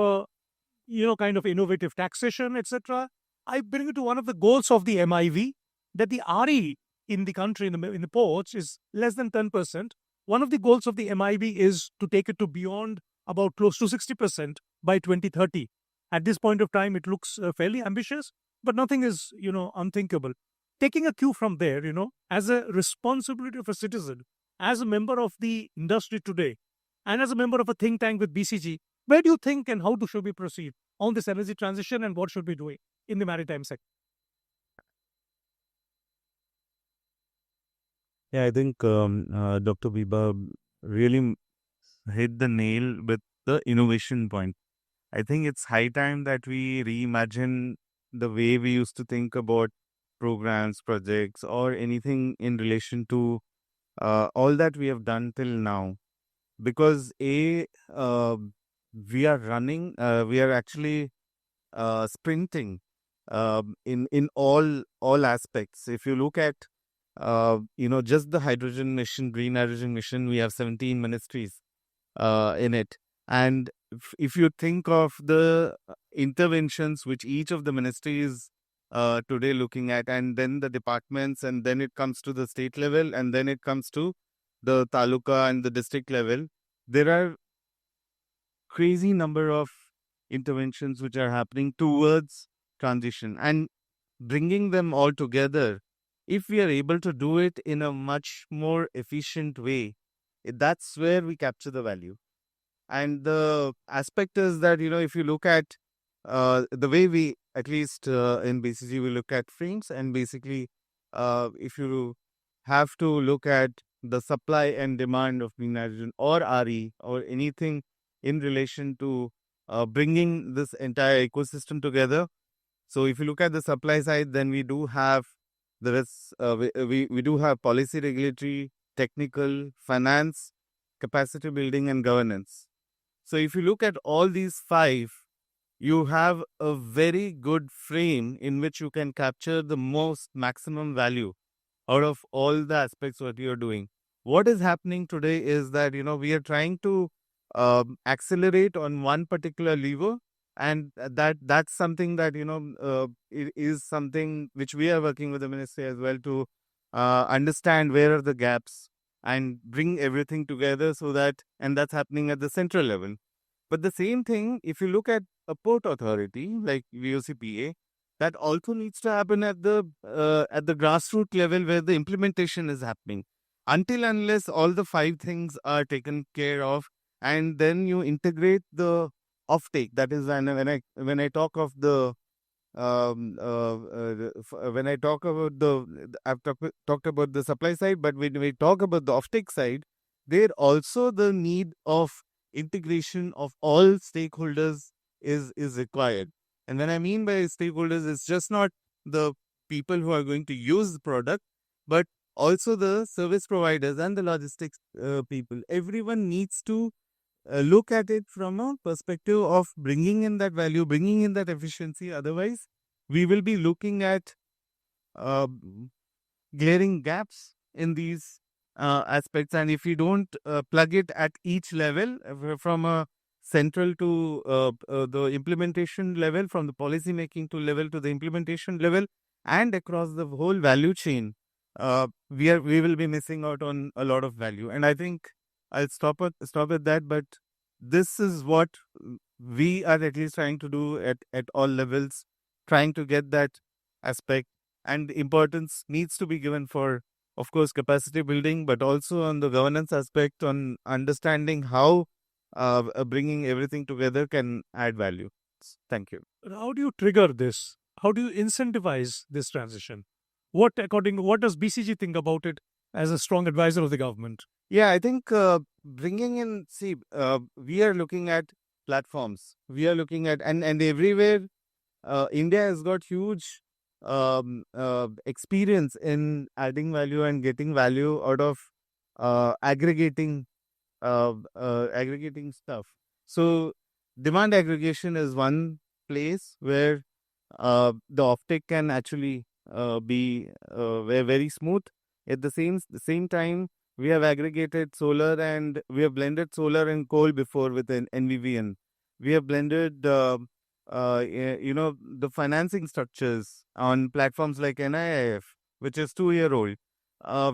innovative taxation, etc. I bring it to one of the goals of the MIV that the RE in the country, in the ports, is less than 10%. One of the goals of the MIB is to take it to beyond about close to 60% by 2030. At this point of time, it looks fairly ambitious, but nothing is, unthinkable. Taking a cue from there, as a responsibility of a citizen, as a member of the industry today, and as a member of a think tank with BCG, where do you think and how should we proceed on this energy transition and what should we be doing in the maritime sector?
Yeah, I think Dr. Biba really hit the nail with the innovation point. I think it's high time that we reimagine the way we used to think about programs, projects, or anything in relation to all that we have done till now. Because we are running, we are actually sprinting in all aspects. If you look at just the hydrogen mission, green hydrogen mission, we have 17 ministries in it. And if you think of the interventions which each of the ministries today looking at, and then the departments, and then it comes to the state level, and then it comes to the taluka and the district level, there are crazy number of interventions which are happening towards transition, and bringing them all together, if we are able to do it in a much more efficient way, that's where we capture the value. And the aspect is that, if you look at the way we, at least in BCG, we look at frames, and basically, if you have to look at the supply and demand of green hydrogen or RE or anything in relation to bringing this entire ecosystem together. So if you look at the supply side, then we do have we do have policy, regulatory, technical, finance, capacity building, and governance. So if you look at all these five, you have a very good frame in which you can capture the most maximum value out of all the aspects what you're doing. What is happening today is that, we are trying to accelerate on one particular lever, and that's something that, it is something which we are working with the ministry as well to understand where are the gaps and bring everything together, so that, and that's happening at the central level. But the same thing, if you look at a port authority like VOCPA, that also needs to happen at the grassroots level where the implementation is happening. Until unless all the five things are taken care of, and then you integrate the offtake. That is when I talk of the when I talk about I've talked about the supply side, but when we talk about the offtake side, there also the need of integration of all stakeholders is required. And when I mean by stakeholders, it's just not the people who are going to use the product, but also the service providers and the logistics people. Everyone needs to look at it from a perspective of bringing in that value, bringing in that efficiency. Otherwise, we will be looking at glaring gaps in these aspects. And if we don't plug it at each level, from a central to the implementation level, from the policy making to level to the implementation level, and across the whole value chain, we will be missing out on a lot of value. And I think I'll stop at that. But this is what we are at least trying to do at all levels, trying to get that aspect, and importance needs to be given for, of course, capacity building, but also on the governance aspect, on understanding how bringing everything together can add value. Thank you.
How do you trigger this? How do you incentivize this transition? What does BCG think about it as a strong advisor of the government?
Yeah, I think bringing in, we are looking at platforms. We are looking at, and everywhere, India has got huge experience in adding value and getting value out of aggregating stuff. So demand aggregation is one place where the offtake can actually be very smooth. At the same time, we have aggregated solar and we have blended solar and coal before with an NVVN. We have blended, the financing structures on platforms like NIIF, which is 2 year old.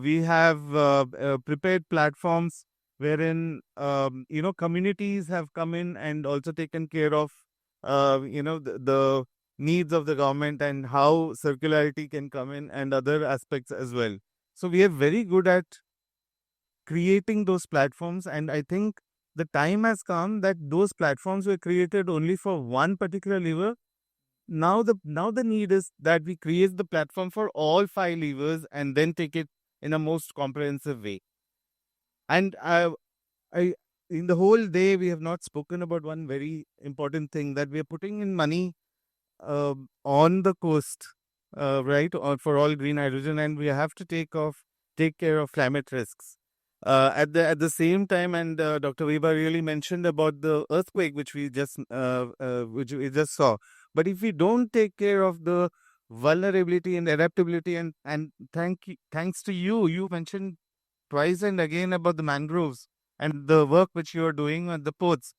We have prepared platforms wherein communities have come in and also taken care of the needs of the government and how circularity can come in and other aspects as well. So we are very good at creating those platforms, and I think the time has come that those platforms were created only for one particular lever. Now the need is that we create the platform for all 5 levers and then take it in a most comprehensive way. And I in the whole day we have not spoken about one very important thing, that we are putting in money on the coast, right, or for all green hydrogen, and we have to take care of climate risks. At the same time, and Dr. Weber really mentioned about the earthquake which we just saw. But if we don't take care of the vulnerability and adaptability, and thanks to you mentioned twice and again about the mangroves and the work which you are doing on the ports.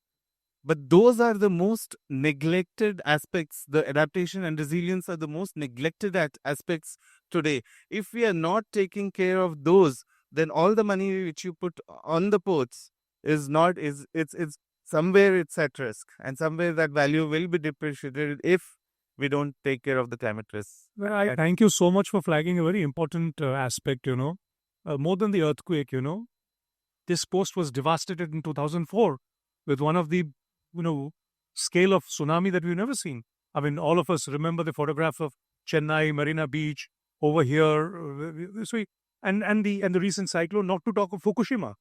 But those are the most neglected aspects. The adaptation and resilience are the most neglected aspects today. If we are not taking care of those, then all the money which you put on the ports is not is it's somewhere it's at risk, and somewhere that value will be depreciated if we don't take care of the climate risks.
Well, I thank you so much for flagging a very important aspect, more than the earthquake, this post was devastated in 2004 with one of the, scale of tsunami that we've never seen. I mean, all of us remember the photograph of Chennai, Marina Beach over here, and the recent cyclone, not to talk of Fukushima.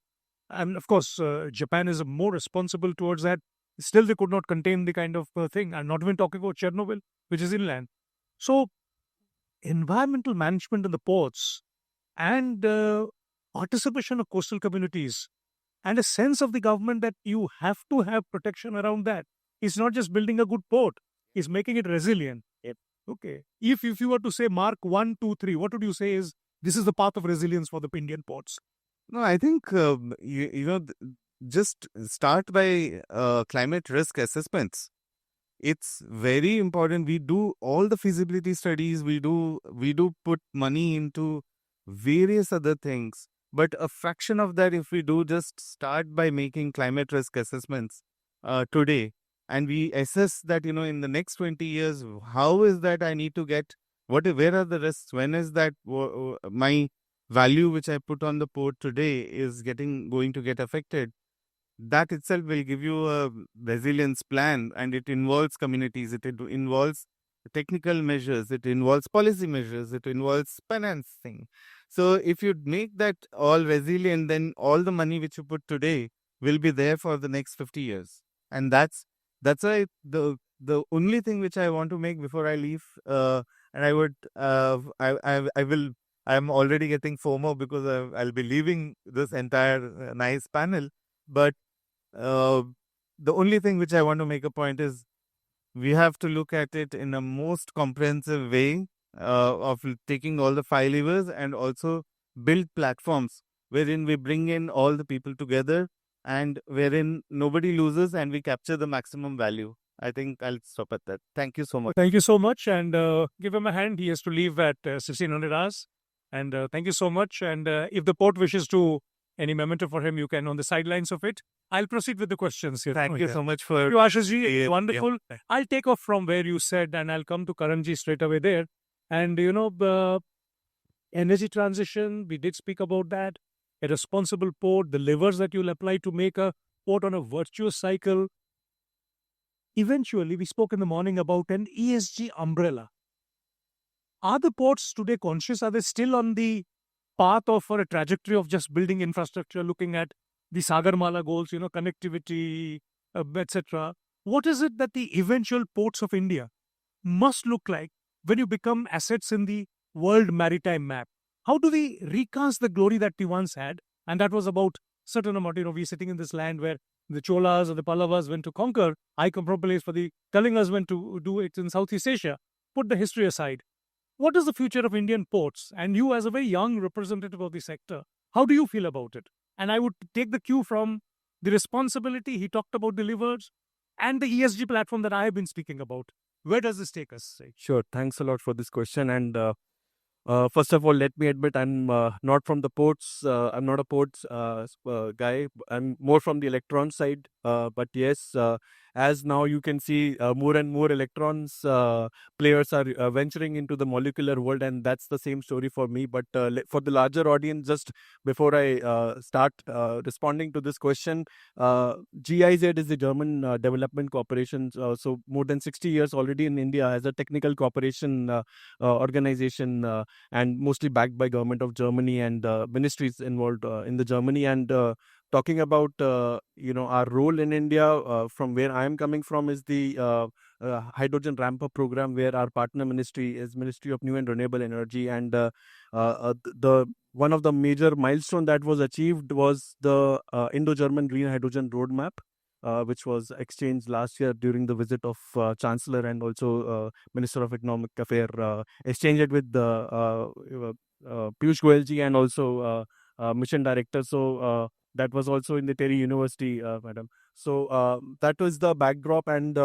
And of course, Japan is more responsible towards that. Still, they could not contain the kind of thing. I'm not even talking about Chernobyl, which is inland. So, environmental management in the ports and participation of coastal communities and a sense of the government that you have to have protection around that. It's not just building a good port, it's making it resilient.
Yep.
Okay. If you were to say mark 1, 2, 3, what would you say is this is the path of resilience for the Indian ports?
No, I think just start by climate risk assessments. It's very important. We do all the feasibility studies. We do put money into various other things, but a fraction of that, if we do just start by making climate risk assessments today, and we assess that in the next 20 years, how is that I need to get where are the risks? When is that my value which I put on the port today is going to get affected? That itself will give you a resilience plan, and it involves communities, it involves technical measures, it involves policy measures, it involves financing. So if you make that all resilient, then all the money which you put today will be there for the next 50 years. And that's why the only thing which I want to make before I leave, and I would I'm already getting FOMO because I'll be leaving this entire nice panel. But the only thing which I want to make a point is we have to look at it in a most comprehensive way of taking all the 5 levers and also build platforms wherein we bring in all the people together and wherein nobody loses and we capture the maximum value. I think I'll stop at that. Thank you so much.
Thank you so much, and give him a hand. He has to leave at 1600 hours. And thank you so much. And if the port wishes to any memento for him, you can on the sidelines of it. I'll proceed with the questions here.
Thank you so much for...
Thank you, Ashish ji.
Yeah,
Wonderful.
yeah.
I'll take off from where you said, and I'll come to Karanji straight away there. And, energy transition, we did speak about that. A responsible port, the levers that you'll apply to make a port on a virtuous cycle. Eventually, we spoke in the morning about an ESG umbrella. Are the ports today conscious? Are they still on the path of or a trajectory of just building infrastructure, looking at the Sagarmala goals, connectivity, etc.? What is it that the eventual ports of India must look like when you become assets in the world maritime map? How do we recast the glory that we once had? And that was about certain amount, we sitting in this land where the Cholas or the Pallavas went to conquer. I come from a place where the Kalingas went to do it in Southeast Asia. Put the history aside. What is the future of Indian ports? And you, as a very young representative of the sector, how do you feel about it? And I would take the cue from the responsibility he talked about delivers and the ESG platform that I have been speaking about. Where does this take us?
Sure. Thanks a lot for this question. And first of all, let me admit I'm not from the ports. I'm not a ports guy. I'm more from the electron side. But yes, as now you can see more and more electrons players are venturing into the molecular world, and that's the same story for me. But for the larger audience, just before I start responding to this question, GIZ is the German Development Corporation. So more than 60 years already in India as a technical cooperation organization, and mostly backed by government of Germany and ministries involved in the Germany. And talking about our role in India, from where I am coming from, is the hydrogen ramp up program, where our partner ministry is Ministry of New and Renewable Energy. And the one of the major milestone that was achieved was the Indo-German Green Hydrogen Roadmap, which was exchanged last year during the visit of Chancellor and also Minister of Economic Affairs. Exchanged it with Piyush Goyal ji and also Mission Director. So that was also in the TERI University, madam. So that was the backdrop. And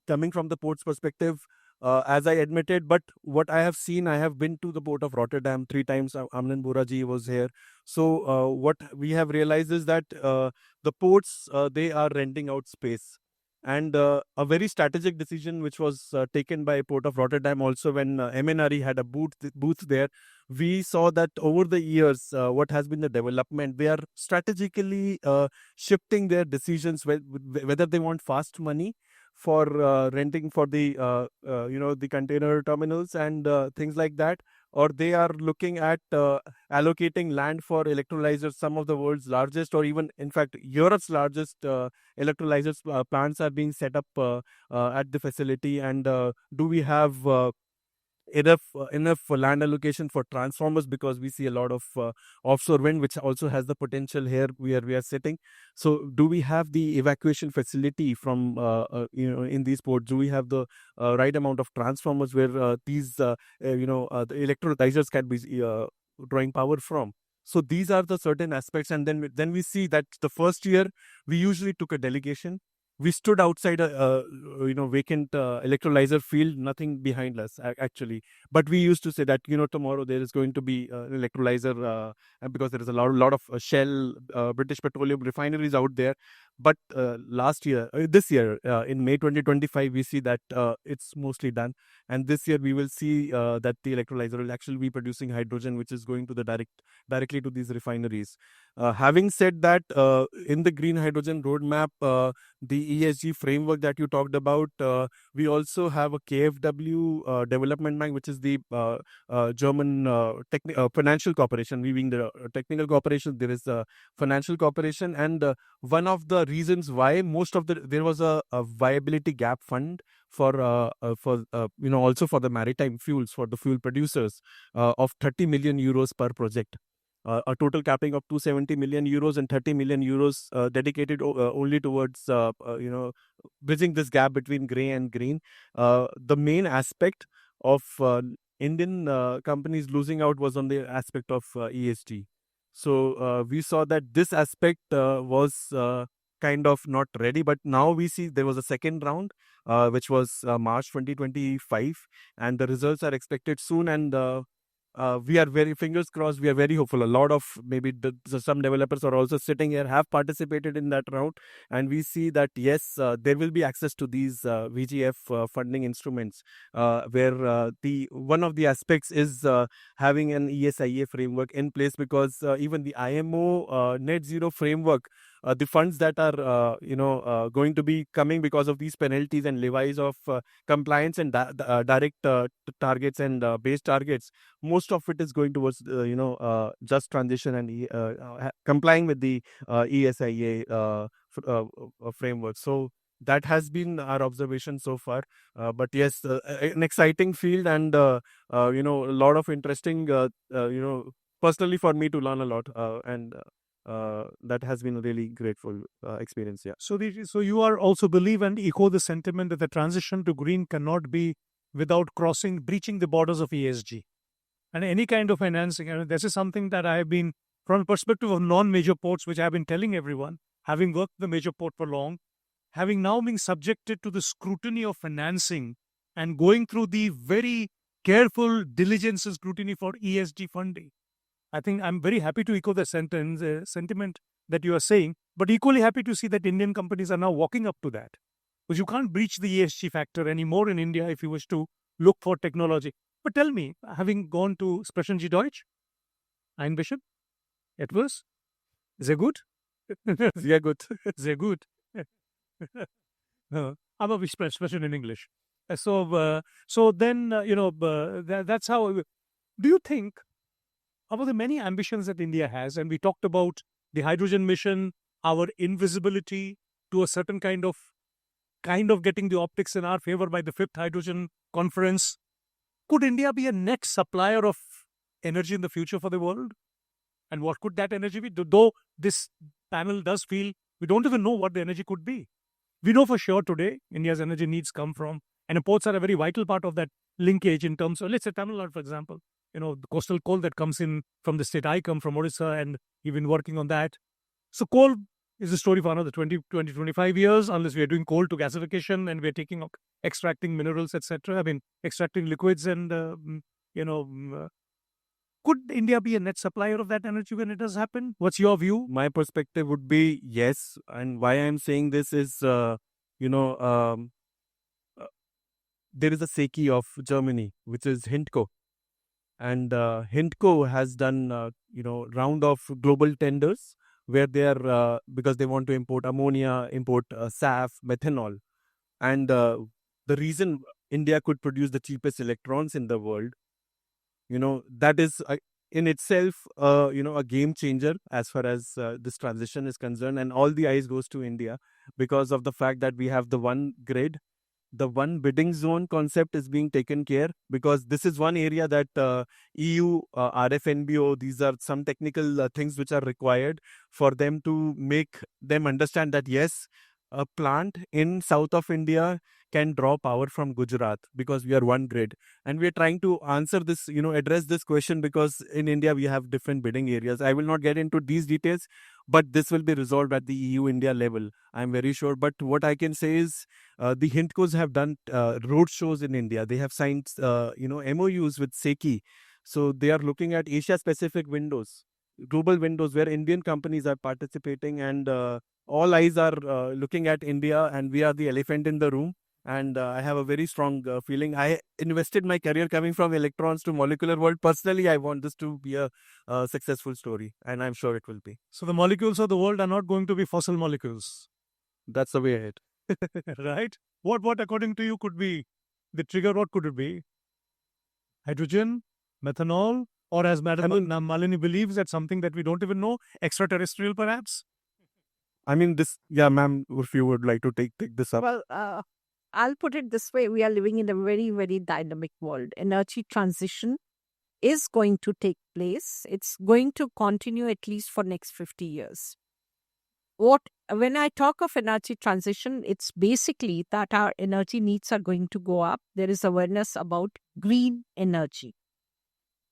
coming from the port's perspective, as I admitted, but what I have seen, I have been to the port of Rotterdam 3 times. Amlan Boraji was here. So what we have realized is that the ports, they are renting out space. And a very strategic decision which was taken by Port of Rotterdam also, when MNRE had a booth there. We saw that over the years, what has been the development, they are strategically shifting their decisions, whether they want fast money for renting for the the container terminals and things like that, or they are looking at allocating land for electrolyzers. Some of the world's largest, or even in fact Europe's largest electrolyzers plants are being set up at the facility. And do we have enough land allocation for transformers, because we see a lot of offshore wind, which also has the potential here where we are sitting. So do we have the evacuation facility from in these ports? Do we have the right amount of transformers where these the electrolyzers can be drawing power from? So these are the certain aspects. And then we see that the first year we usually took a delegation. We stood outside a vacant electrolyzer field, nothing behind us actually. But we used to say that tomorrow there is going to be an electrolyzer, because there is a lot of Shell, British Petroleum refineries out there. But this year, in May 2025, we see that it's mostly done. And this year we will see that the electrolyzer will actually be producing hydrogen, which is going to directly to these refineries. Having said that, in the Green Hydrogen Roadmap, the ESG framework that you talked about, we also have a KfW development bank, which is the German financial corporation. We being the technical corporation, there is a financial corporation. And one of the reasons why there was a viability gap fund for also for the maritime fuels, for the fuel producers, of 30 million euros per project. A total capping of 270 million euros and 30 million euros dedicated only towards bridging this gap between grey and green. The main aspect of Indian companies losing out was on the aspect of ESG. So we saw that this aspect was kind of not ready. But now we see there was a second round, which was March 2025, and the results are expected soon. And we are very, fingers crossed, we are very hopeful. A lot of maybe some developers are also sitting here, have participated in that round, and we see that yes, there will be access to these VGF funding instruments, where the one of the aspects is having an ESIA framework in place, because even the IMO net zero framework, the funds that are going to be coming because of these penalties and levies of compliance and direct targets and base targets, most of it is going towards just transition and complying with the ESIA framework. So that has been our observation so far. But yes, an exciting field, and a lot of interesting personally for me to learn a lot, and that has been a really grateful experience. Yeah.
So you are also believe and echo the sentiment that the transition to green cannot be without breaching the borders of ESG and any kind of financing. And this is something that I have been, from the perspective of non-major ports, which I have been telling everyone, having worked the major port for long, having now been subjected to the scrutiny of financing and going through the very careful diligence and scrutiny for ESG funding. I think I'm very happy to echo the sentiment that you are saying, but equally happy to see that Indian companies are now walking up to that. Because you can't breach the ESG factor anymore in India if you wish to look for technology. But tell me, having gone to Sprechen Sie Deutsch, ein bisschen, etwas, sehr gut?
Sehr gut.
Sehr gut. Aber ich sprechen in English. So then, that's how. Do you think, about the many ambitions that India has, and we talked about the hydrogen mission, our invisibility to a certain kind of getting the optics in our favor by the 5th Hydrogen Conference. Could India be a net supplier of energy in the future for the world? And what could that energy be? Though this panel does feel we don't even know what the energy could be. We know for sure today India's energy needs come from, and ports are a very vital part of that linkage in terms of, let's say, Tamil Nadu, for example. The coastal coal that comes in from the state I come from, Odisha, and we've been working on that. So coal is a story for another 20, 25 years, unless we are doing coal to gasification and we're extracting minerals, etc. I mean, extracting liquids and, could India be a net supplier of that energy when it does happen? What's your view?
My perspective would be yes. And why I'm saying this is, there is a SECI of Germany, which is HINTCO. And HINTCO has done, round of global tenders where they are, because they want to import ammonia, import SAF, methanol. And the reason India could produce the cheapest electrons in the world, that is in itself, a game changer as far as this transition is concerned. And all the eyes goes to India because of the fact that we have the one grid. The one bidding zone concept is being taken care, because this is one area that EU, RFNBO, these are some technical things which are required for them to make them understand that yes, a plant in south of India can draw power from Gujarat because we are one grid. And we are trying to answer this, address this question, because in India we have different bidding areas. I will not get into these details, but this will be resolved at the EU-India level, I'm very sure. But what I can say is the HINTCOs have done road shows in India. They have signed, MOUs with SECI. So they are looking at Asia-Pacific windows, global windows where Indian companies are participating, and all eyes are looking at India, and we are the elephant in the room. And I have a very strong feeling. I invested my career coming from electrons to molecular world. Personally, I want this to be a successful story, and I'm sure it will be.
So the molecules of the world are not going to be fossil molecules.
That's the way ahead.
Right? What according to you could be the trigger? What could it be? Hydrogen, methanol, or as Madam Malini believes, that something that we don't even know, extraterrestrial perhaps?
I mean, ma'am, if you would like to take this up.
Well, I'll put it this way. We are living in a very, very dynamic world. Energy transition is going to take place. It's going to continue at least for next 50 years. When I talk of energy transition, it's basically that our energy needs are going to go up. There is awareness about green energy.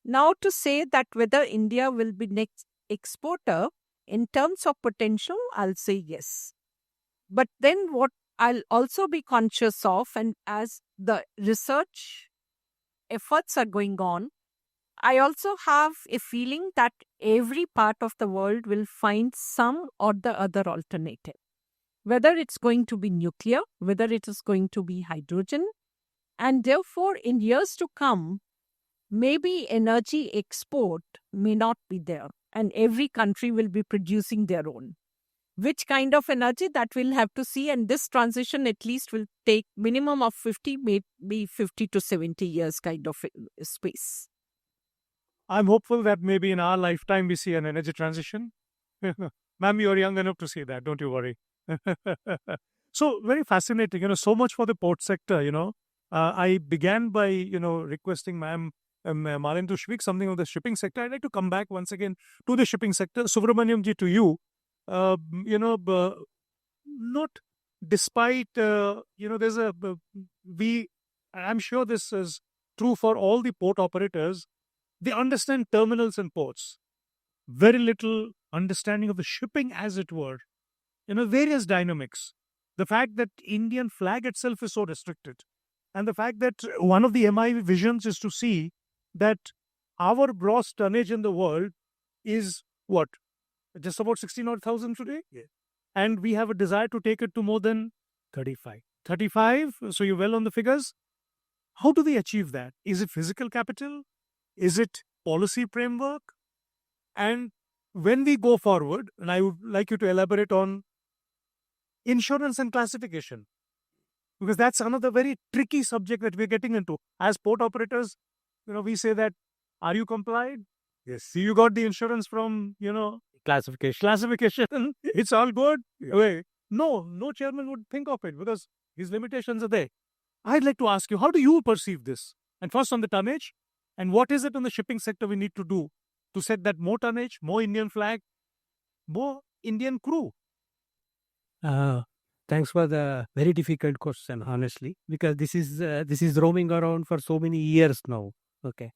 Now, to say that whether India will be next exporter, in terms of potential, I'll say yes. But then what I'll also be conscious of, and as the research efforts are going on, I also have a feeling that every part of the world will find some or the other alternative. Whether it's going to be nuclear, whether it is going to be hydrogen, and therefore in years to come, maybe energy export may not be there, and every country will be producing their own. Which kind of energy, that we'll have to see, and this transition at least will take minimum of 50, maybe 50 to 70 years kind of space.
I'm hopeful that maybe in our lifetime we see an energy transition. Ma'am, you're young enough to see that, don't you worry. So very fascinating, so much for the port sector, I began by, requesting ma'am Malindu speak something of the shipping sector. I'd like to come back once again to the shipping sector. Subramaniam ji, to you, not despite, there's I'm sure this is true for all the port operators. They understand terminals and ports. Very little understanding of the shipping, as it were. Various dynamics. The fact that Indian flag itself is so restricted. And the fact that one of the MI visions is to see that our gross tonnage in the world is what? Just about 16,000 today? Yeah. And we have a desire to take it to more than 35. 35? So you're well on the figures? How do they achieve that? Is it physical capital? Is it policy framework? And when we go forward, and I would like you to elaborate on insurance and classification, because that's another very tricky subject that we're getting into. As port operators, we say that, are you complied? Yes. You got the insurance from, classification. It's all good. Yeah. Wait, no chairman would think of it because his limitations are there. I'd like to ask you, how do you perceive this? And first on the tonnage, and what is it in the shipping sector we need to do to set that more tonnage, more Indian flag, more Indian crew?
Thanks for the very difficult question, honestly, because this is roaming around for so many years now. Okay,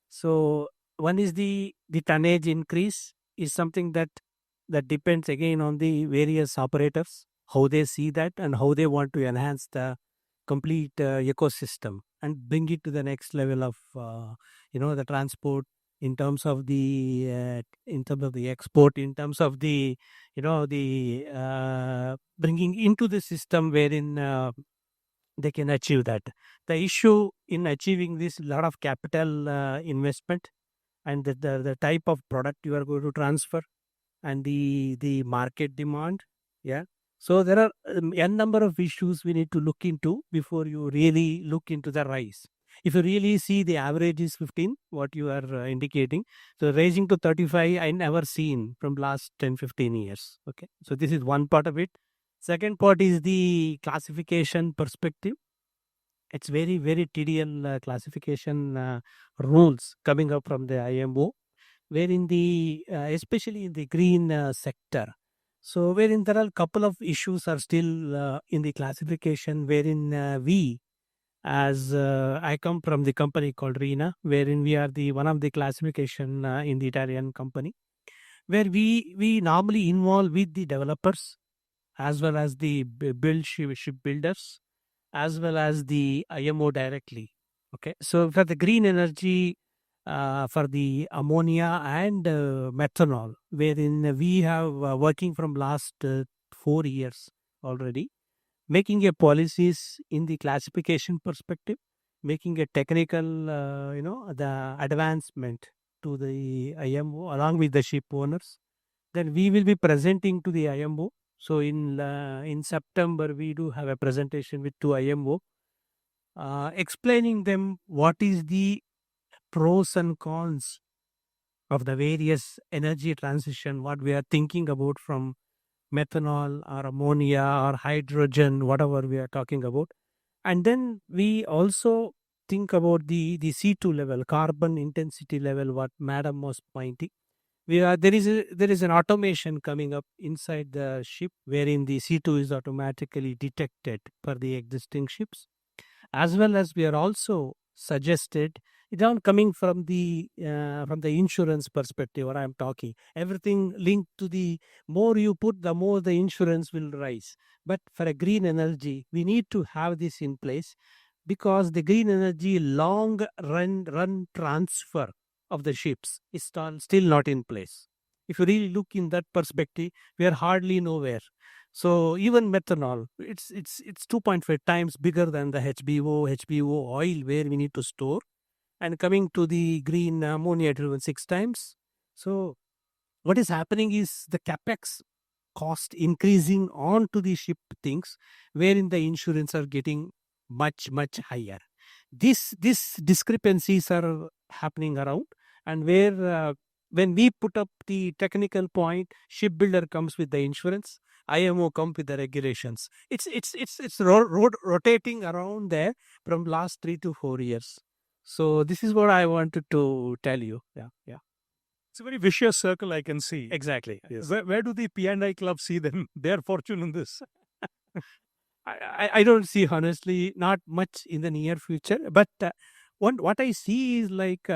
so one is the tonnage increase is something that depends again on the various operators, how they see that and how they want to enhance the complete ecosystem and bring it to the next level of the transport in terms of the export, in terms of the bringing into the system wherein they can achieve that. The issue in achieving this, lot of capital investment and the type of product you are going to transfer and the market demand. Yeah. So there are n number of issues we need to look into before you really look into the rise. If you really see the average is 15, what you are indicating. So raising to 35, I never seen from last 10, 15 years. Okay. So this is one part of it. Second part is the classification perspective. It's very, very tedious classification rules coming up from the IMO, wherein especially in the green sector. So wherein there are a couple of issues are still in the classification, wherein we, as I come from the company called RINA, wherein we are one of the classification in the Italian company, where we normally involve with the developers as well as the shipbuilders as well as the IMO directly. Okay, so for the green energy, for the ammonia and methanol, wherein we have working from last 4 years already, making a policies in the classification perspective, making a technical, the advancement to the IMO along with the ship owners. Then we will be presenting to the IMO. So in September, we do have a presentation with 2 IMO, explaining them what is the pros and cons of the various energy transition, what we are thinking about from methanol or ammonia or hydrogen, whatever we are talking about. And then we also think about the C2 level, carbon intensity level, what Madam was pointing. There is an automation coming up inside the ship wherein the C2 is automatically detected for the existing ships, as well as we are also suggested. It's all coming from the insurance perspective. What I'm talking, everything linked to the more you put, the more the insurance will rise. But for a green energy, we need to have this in place because the green energy long run transfer of the ships is still not in place. If you really look in that perspective, we are hardly nowhere. So even methanol, it's 2.5 times bigger than the HBO oil where we need to store. And coming to the green ammonia, it will be 6 times. So what is happening is the capex cost increasing onto the ship things, wherein the insurance are getting much higher. These discrepancies are happening around, and where when we put up the technical point, shipbuilder comes with the insurance, IMO comes with the regulations. It's rotating around there from last 3 to 4 years. So this is what I wanted to tell you. Yeah.
It's a very vicious circle I can see.
Exactly. Yes.
Where do the P&I club see them, their fortune in this?
I don't see, honestly, not much in the near future. But what I see is like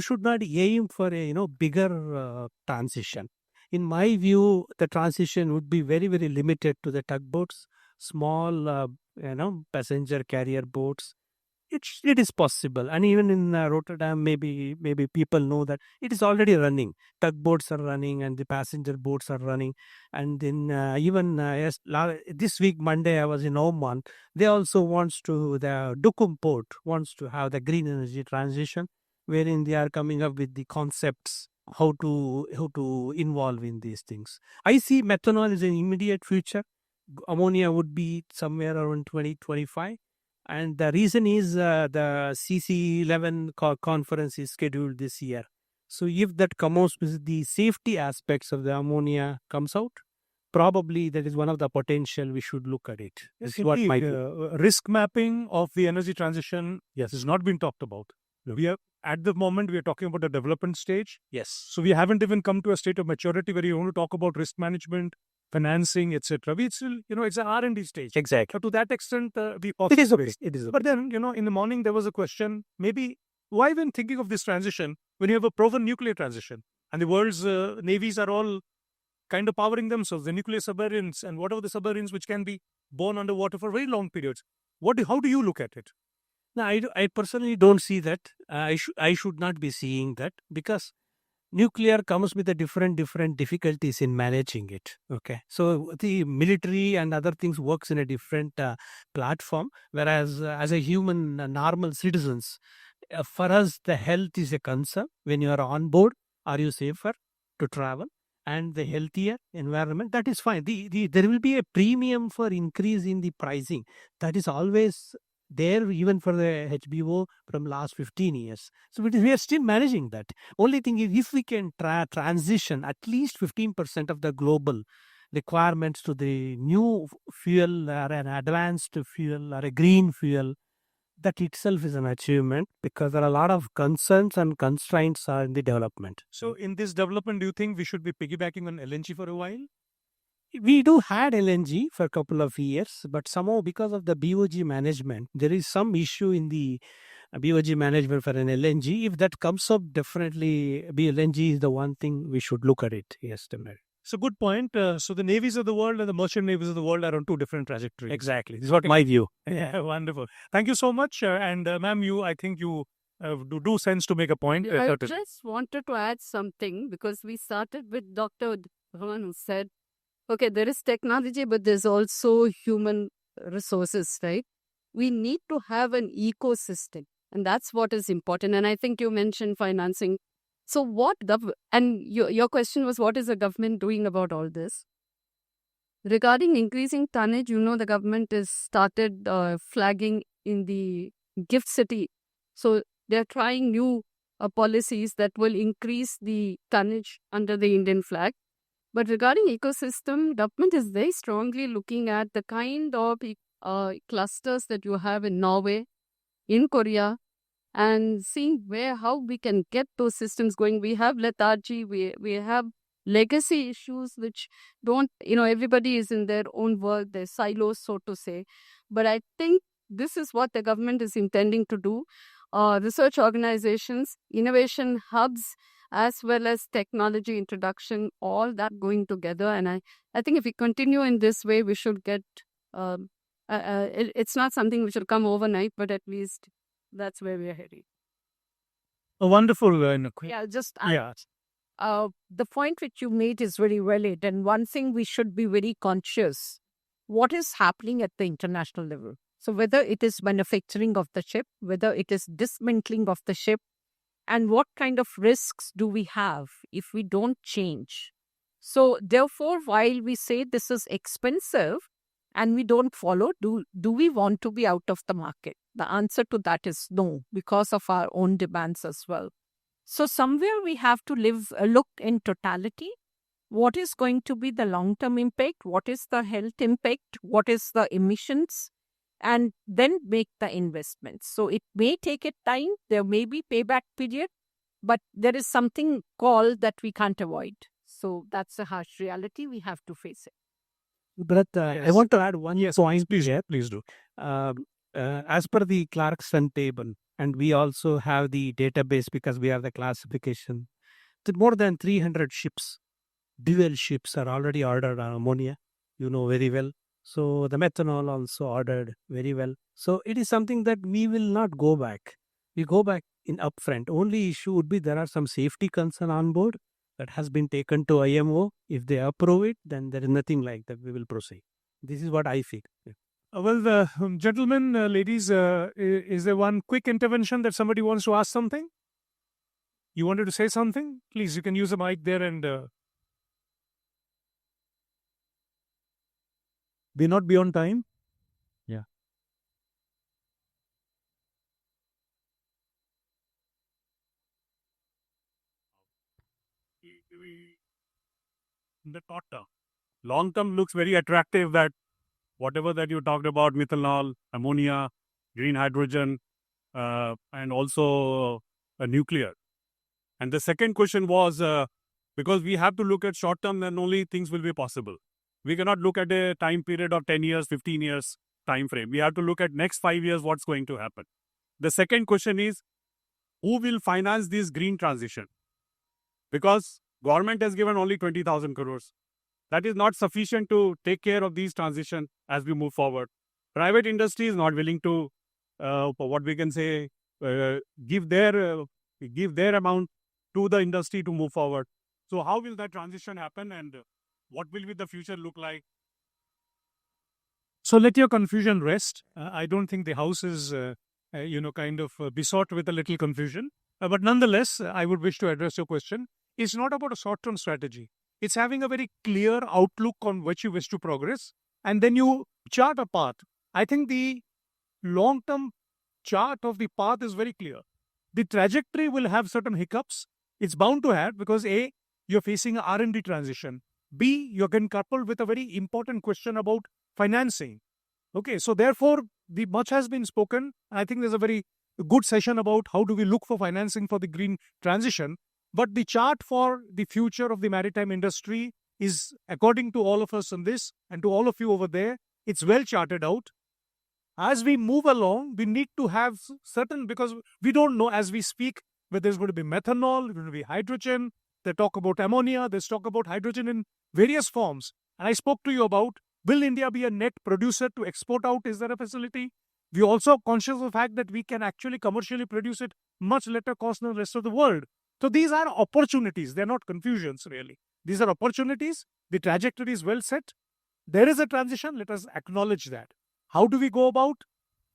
should not aim for a bigger transition. In my view, the transition would be very, very limited to the tugboats, small passenger carrier boats. It is possible, and even in Rotterdam, maybe people know that it is already running. Tugboats are running, and the passenger boats are running. And then this week Monday I was in Oman. They also the Dukum port wants to have the green energy transition, wherein they are coming up with the concepts how to involve in these things. I see methanol is an immediate future. Ammonia would be somewhere around 2025. And the reason is the CC11 conference is scheduled this year. So if that comes with the safety aspects of the ammonia comes out, probably that is one of the potential we should look at it. This is what my
risk mapping of the energy transition has not been talked about. We are at the moment we are talking about the development stage.
Yes.
So we haven't even come to a state of maturity where you want to talk about risk management, financing, etc. We still, it's an R&D stage.
Exactly.
So to that extent,
It is okay. It is okay.
But then, in the morning there was a question, maybe why when thinking of this transition, when you have a proven nuclear transition and the world's navies are all kind of powering themselves, the nuclear submarines and whatever the submarines which can be borne underwater for very long periods. How do you look at it?
No, I personally don't see that. I should not be seeing that, because nuclear comes with a different difficulties in managing it. Okay, so the military and other things works in a different platform, whereas as a human, normal citizens, for us the health is a concern. When you are on board, are you safer to travel? And the healthier environment, that is fine. There will be a premium for increase in the pricing. That is always there, even for the HBO from last 15 years. So we are still managing that. Only thing is, if we can transition at least 15% of the global requirements to the new fuel or an advanced fuel or a green fuel, that itself is an achievement, because there are a lot of concerns and constraints are in the development.
So in this development, do you think we should be piggybacking on LNG for a while?
We do had LNG for a couple of years, but somehow because of the BOG management, there is some issue in the BOG management for an LNG. If that comes up, definitely LNG is the one thing we should look at it. Yes, definitely.
So good point. So the navies of the world and the merchant navies of the world are on two different trajectories.
Exactly. This is what my view.
Yeah, wonderful. Thank you so much. And ma'am, I think you do sense to make a point.
I just wanted to add something, because we started with Dr. Dhawan, who said, okay, there is technology, but there's also human resources, right? We need to have an ecosystem, and that's what is important. And I think you mentioned financing. So your question was, what is the government doing about all this? Regarding increasing tonnage, the government has started flagging in the gift city. So they're trying new policies that will increase the tonnage under the Indian flag. But regarding ecosystem, government is very strongly looking at the kind of clusters that you have in Norway, in Korea, and seeing how we can get those systems going. We have lethargy, we have legacy issues which don't, everybody is in their own work, their silos, so to say. But I think this is what the government is intending to do. Research organizations, innovation hubs, as well as technology introduction, all that going together. And I think if we continue in this way, we should get, it's not something which will come overnight, but at least that's where we are heading.
A wonderful.
Yeah, just
Yeah.
the point which you made is very valid. And one thing we should be very conscious, what is happening at the international level. So whether it is manufacturing of the ship, whether it is dismantling of the ship, and what kind of risks do we have if we don't change? So therefore, while we say this is expensive and we don't follow, do we want to be out of the market? The answer to that is no, because of our own demands as well. So somewhere we have to look in totality. What is going to be the long-term impact? What is the health impact? What is the emissions? and then make the investments. So it may take it time, there may be payback period, but there is something called that we can't avoid. So that's a harsh reality, we have to face it.
But I
Yes.
want to add one
Yes,
point
please,
here.
please do.
As per the Clarkson table, and we also have the database because we have the classification, more than 300 ships, dual ships are already ordered on ammonia, you know very well. So the methanol also ordered very well. So it is something that we will not go back. We go back in upfront. Only issue would be there are some safety concern on board that has been taken to IMO. If they approve it, then there is nothing like that. We will proceed. This is what I feel. Yeah.
Well, gentlemen, ladies, is there one quick intervention that somebody wants to ask something? You wanted to say something? Please, you can use a mic there and we're not beyond time.
Yeah.
In the short term. Long term looks very attractive that whatever that you talked about, methanol, ammonia, green hydrogen, and also nuclear. And the second question was because we have to look at short term, then only things will be possible. We cannot look at a time period of 10 years, 15 years time frame. We have to look at next 5 years, what's going to happen. The second question is, who will finance this green transition? Because government has given only 20,000 crores. That is not sufficient to take care of these transition as we move forward. Private industry is not willing to, what we can say, give their amount to the industry to move forward. So how will that transition happen and what will be the future look like?
So let your confusion rest. I don't think the house is, besought with a little confusion. But nonetheless, I would wish to address your question. It's not about a short-term strategy. It's having a very clear outlook on which you wish to progress, and then you chart a path. I think the long-term chart of the path is very clear. The trajectory will have certain hiccups. It's bound to have because A, you're facing an R&D transition. B, you're getting coupled with a very important question about financing. Okay, so therefore, the much has been spoken. I think there's a very good session about how do we look for financing for the green transition. But the chart for the future of the maritime industry is, according to all of us in this and to all of you over there, it's well charted out. As we move along, we need to have certain, because we don't know as we speak whether there's going to be methanol, there's going to be hydrogen. They talk about ammonia, there's talk about hydrogen in various forms. And I spoke to you about, will India be a net producer to export out? Is there a facility? We also conscious of the fact that we can actually commercially produce it much lesser cost than the rest of the world. So these are opportunities. They're not confusions, really. These are opportunities. The trajectory is well set. There is a transition. Let us acknowledge that. How do we go about?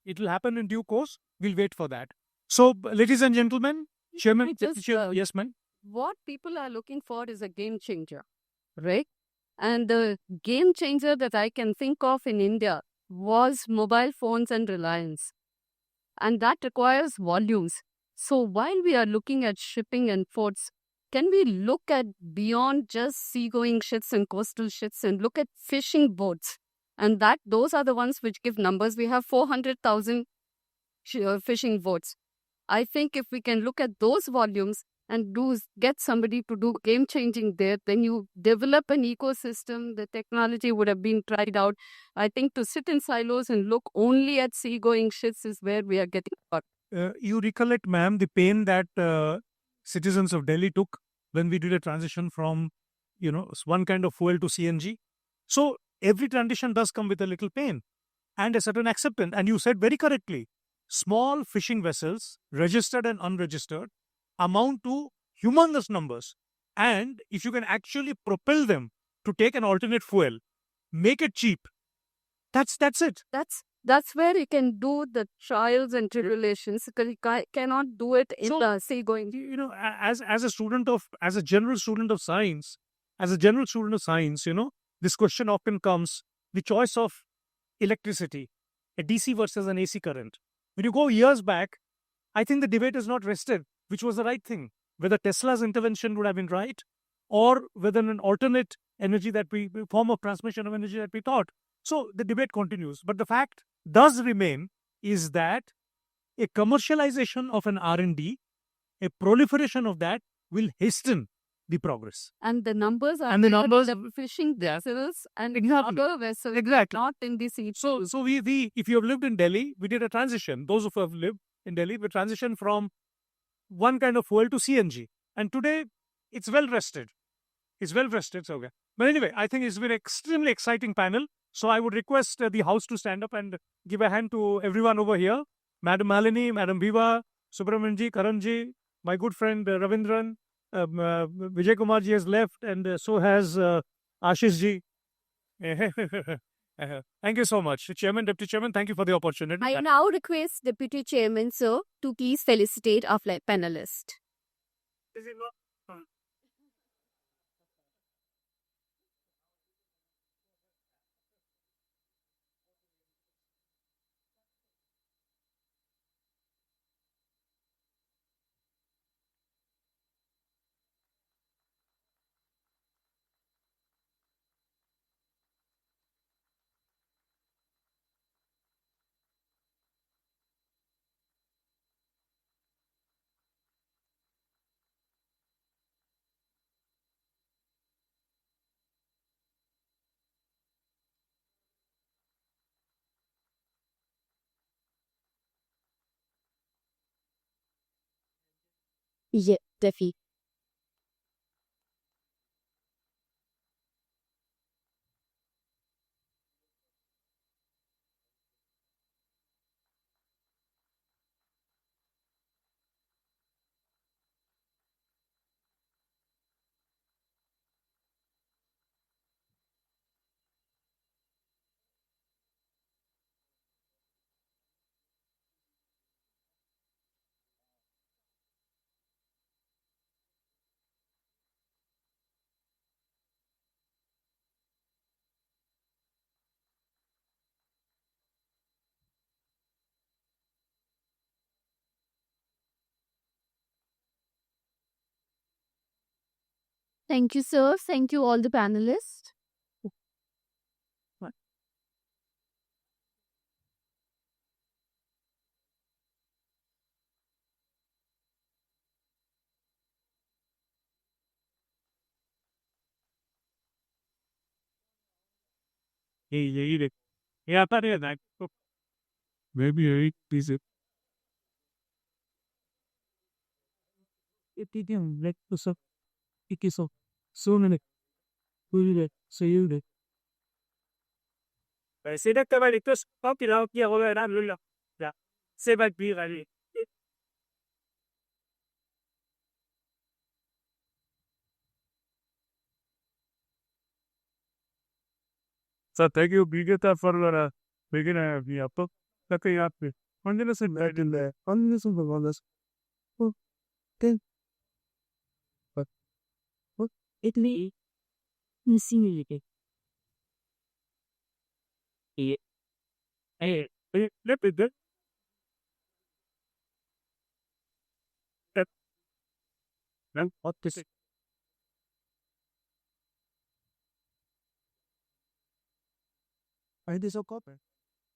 It will happen in due course. We'll wait for that. So, ladies and gentlemen, Chairman, yes, ma'am.
What people are looking for is a game changer, right? And the game changer that I can think of in India was mobile phones and Reliance. And that requires volumes. So while we are looking at shipping and ports, can we look at beyond just seagoing ships and coastal ships and look at fishing boats? And those are the ones which give numbers. We have 400,000 fishing boats. I think if we can look at those volumes and get somebody to do game changing there, then you develop an ecosystem. The technology would have been tried out. I think to sit in silos and look only at seagoing ships is where we are getting caught.
You recollect, ma'am, the pain that citizens of Delhi took when we did a transition from, one kind of fuel to CNG. So every transition does come with a little pain and a certain acceptance. And you said very correctly, small fishing vessels, registered and unregistered, amount to humongous numbers. And if you can actually propel them to take an alternate fuel, make it cheap, that's it.
That's where you can do the trials and tribulations, because you cannot do it in the seagoing.
As a general student of science, this question often comes: the choice of electricity, a DC versus an AC current. When you go years back, I think the debate is not rested, which was the right thing. Whether Tesla's intervention would have been right, or whether an alternate energy form of transmission of energy that we thought. So the debate continues. But the fact does remain is that a commercialization of an R&D, a proliferation of that will hasten the progress.
And the numbers are
And the
there,
numbers-
the fishing vessels and
Exactly.
other vessels,
Exactly.
not in the sea.
So we if you have lived in Delhi, we did a transition. Those who have lived in Delhi, we transitioned from one kind of fuel to CNG. And today, it's well rested. It's well rested. So, okay. But anyway, I think it's been an extremely exciting panel. So I would request the house to stand up and give a hand to everyone over here. Madam Malini, Madam Viva, Subramanianji, Karanji, my good friend Ravindran, Vijay Kumar ji has left, and so has Ashish ji. Thank you so much. Chairman, Deputy Chairman, thank you for the opportunity.
I now request Deputy Chairman, sir, to please felicitate our panelist. Yeah, definitely. Thank you, sir. Thank you, all the panelists.
Maybe I please.
C'est là que tu vas aller tous, quand tu l'as, qui a là. C'est pas pire, allez.
So thank you, Brigata, for making me up. Okay, yeah. Continuous and right in there. Continuous and all this. Oh, then. What?
Italy. Missing it.
Hey, let me there. Then what is it? Why this so copper?